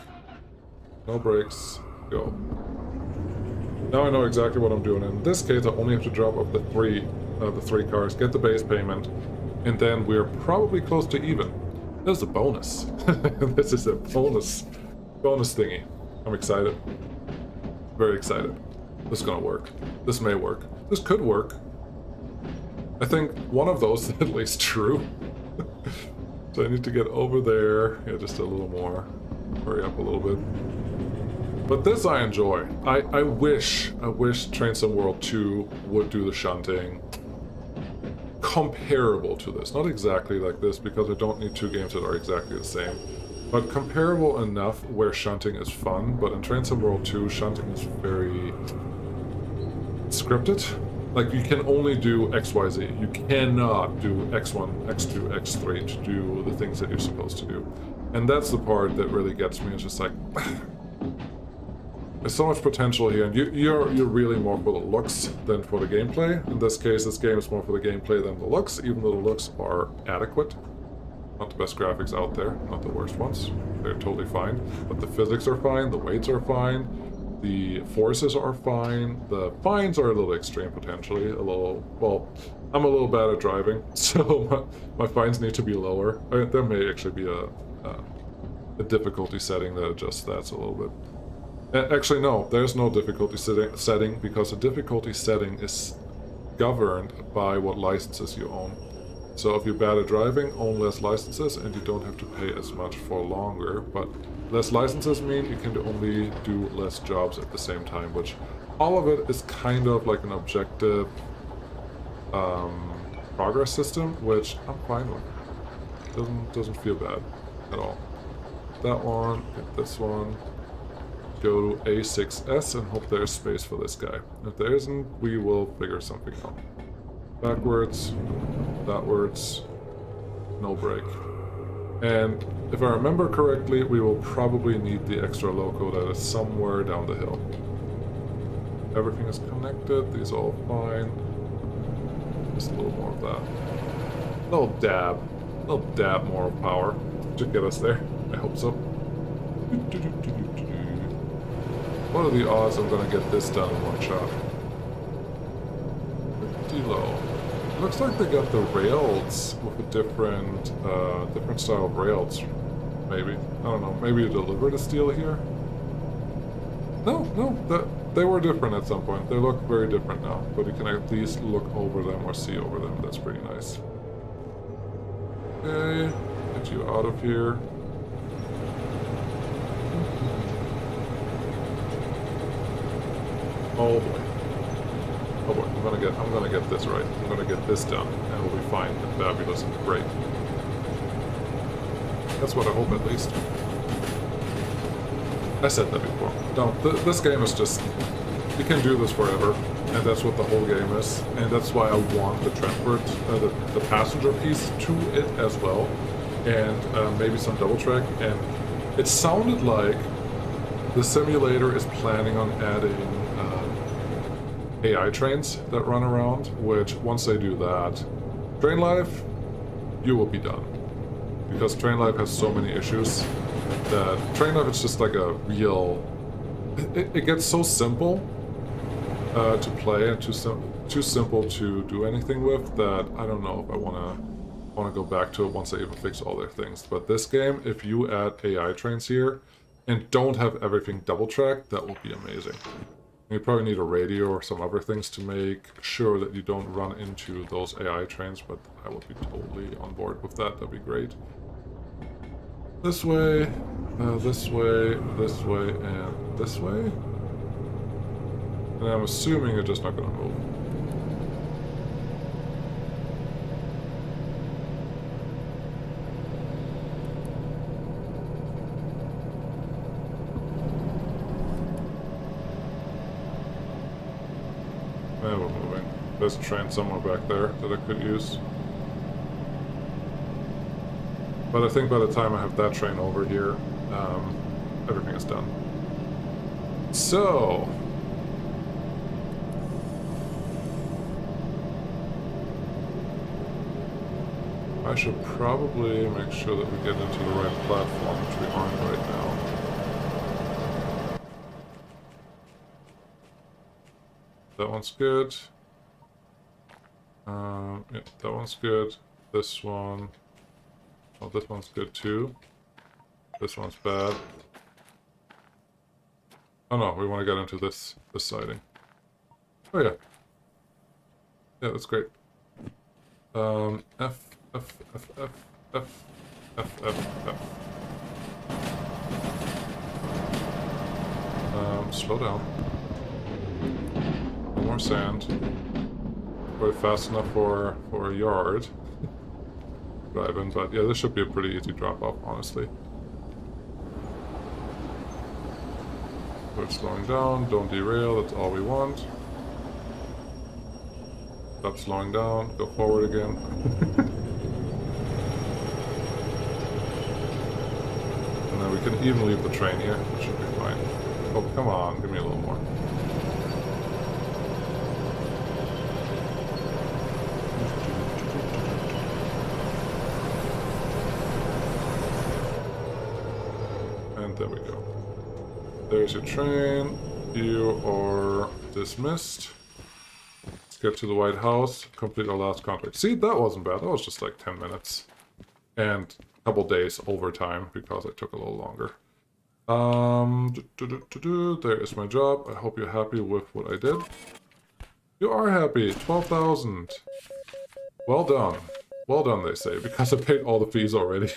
No brakes. Go. Now I know exactly what I'm doing. In this case, I only have to drop off the three cars, get the base payment, and then we're probably close to even. There's a bonus. This is a bonus thingy. I'm excited. Very excited. This is gonna work. This may work. This could work. I think one of those is at least true. So I need to get over there. Yeah, just a little more. Hurry up a little bit. But this I enjoy. I wish Train Sim World 2 would do the shunting comparable to this. Not exactly like this, because I don't need two games that are exactly the same. But comparable enough where shunting is fun, but in Train Sim World 2, shunting is very scripted. Like, you can only do XYZ. You cannot do X1, X2, X3 to do the things that you're supposed to do. And that's the part that really gets me. It's just like, there's so much potential here, and you're really more for the looks than for the gameplay. In this case, this game is more for the gameplay than the looks, even though the looks are adequate. Not the best graphics out there, not the worst ones. They're totally fine. But the physics are fine, the weights are fine, the forces are fine, the fines are a little extreme potentially, a little, well, I'm a little bad at driving, so my fines need to be lower. There may actually be a difficulty setting that adjusts that a little bit. Actually, no, there's no difficulty setting because the difficulty setting is governed by what licenses you own. So if you're bad at driving, own less licenses and you don't have to pay as much for longer. But less licenses mean you can only do less jobs at the same time, which all of it is kind of like an objective progress system, which I'm fine with. Doesn't feel bad at all. That one, get this one. Go to A6S and hope there's space for this guy. If there isn't, we will figure something out. Backwards, thatwards, no brake. And if I remember correctly, we will probably need the extra loco that is somewhere down the hill. Everything is connected, these are all fine. Just a little more of that. A little dab more of power to get us there. I hope so. What are the odds I'm gonna get this done in one shot? Pretty low. Looks like they got the rails with a different style of rails. Maybe. I don't know. Maybe you deliver the steel here? No, they were different at some point. They look very different now, but you can at least look over them or see over them. That's pretty nice. Okay, get you out of here. Oh boy. Oh boy, I'm gonna get this right. I'm gonna get this done, and we'll be fine and fabulous and great. That's what I hope, at least. I said that before. No, this game is just, you can do this forever, and that's what the whole game is, and that's why I want the transport, the passenger piece to it as well, and maybe some double track. And it sounded like the simulator is planning on adding AI trains that run around, which once they do that, Train Life, you will be done. Because Train Life has so many issues that Train Life is just like a real... It gets so simple to play and too simple to do anything with that I don't know if I want to go back to it once they even fix all their things. But this game, if you add AI trains here and don't have everything double tracked, that will be amazing. You probably need a radio or some other things to make sure that you don't run into those AI trains, but I would be totally on board with that. That'd be great. This way, this way, this way, and this way. And I'm assuming you're just not going to move. Yeah, we're moving. There's a train somewhere back there that I could use. But I think by the time I have that train over here, everything is done. So... I should probably make sure that we get into the right platform, which we aren't right now. That one's good. Yeah, that one's good. This one... Oh, this one's good too. This one's bad. Oh no, we want to get into this siding. Oh yeah. Yeah, that's great. F, F, F, F, F, F, F, F. Slow down. No more sand. Probably fast enough for a yard. Driving, but yeah, this should be a pretty easy drop off, honestly. We're slowing down, don't derail, that's all we want. Stop slowing down, go forward again. And then we can even leave the train here, it should be fine. Oh, come on, give me a little more. And there we go. There's your train. You are dismissed. Let's get to the White House, complete our last contract. See, that wasn't bad. That was just like 10 minutes. And a couple days overtime because it took a little longer. There is my job. I hope you're happy with what I did. You are happy. 12,000. Well done. Well done, they say, because I paid all the fees already.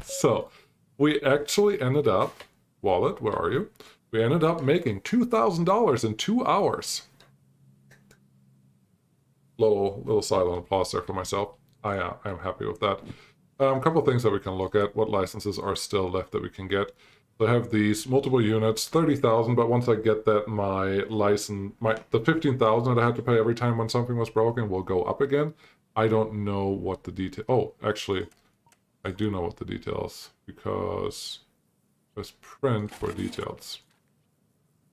So, we actually ended up... Wallet, where are you? We ended up making $2,000 in 2 hours. Little silent applause there for myself. I am happy with that. A couple of things that we can look at. What licenses are still left that we can get? So I have these multiple units, 30,000, but once I get that, my license, the 15,000 that I had to pay every time when something was broken will go up again. I don't know what the detail... Oh, actually, I do know what the details, because there's print for details.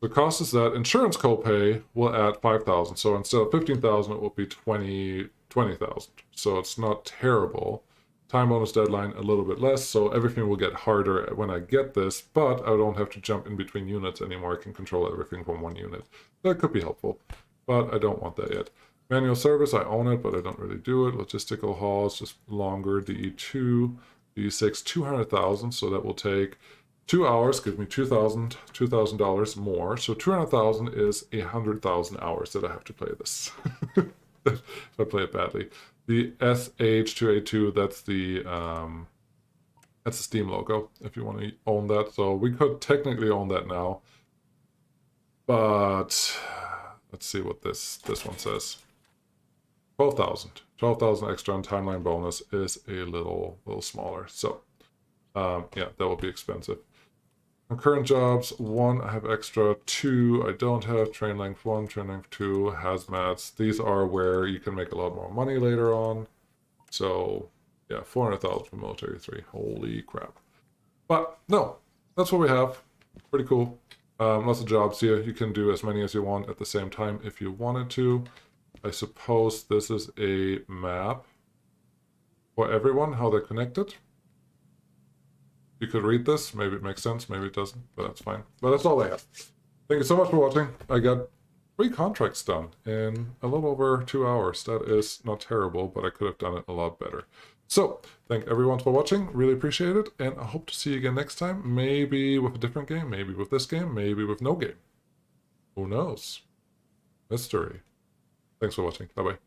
The cost is that insurance copay will add 5,000. So instead of 15,000, it will be 20,000. So it's not terrible. Time bonus deadline a little bit less, so everything will get harder when I get this, but I don't have to jump in between units anymore. I can control everything from one unit. That could be helpful, but I don't want that yet. Manual service, I own it, but I don't really do it. Logistical hauls, just longer. DE2, DE6, 200,000, so that will take 2 hours, give me $2,000 more. So 200,000 is 100,000 hours that I have to play this. If I play it badly. The SH2A2, that's the Steam logo, if you want to own that. So we could technically own that now. But let's see what this one says. 12,000. 12,000 extra on timeline bonus is a little smaller. So yeah, that will be expensive. On current jobs, 1 I have extra, 2 I don't have, train length 1, train length 2, hazmats. These are where you can make a lot more money later on. So yeah, 400,000 for military 3. Holy crap. But no, that's what we have. Pretty cool. Lots of jobs here. You can do as many as you want at the same time if you wanted to. I suppose this is a map for everyone, how they're connected. You could read this, maybe it makes sense, maybe it doesn't, but that's fine. But that's all I have. Thank you so much for watching. I got 3 contracts done in a little over 2 hours. That is not terrible, but I could have done it a lot better. So, thank everyone for watching, really appreciate it, and I hope to see you again next time, maybe with a different game, maybe with this game, maybe with no game. Who knows? Mystery. Thanks for watching, bye-bye.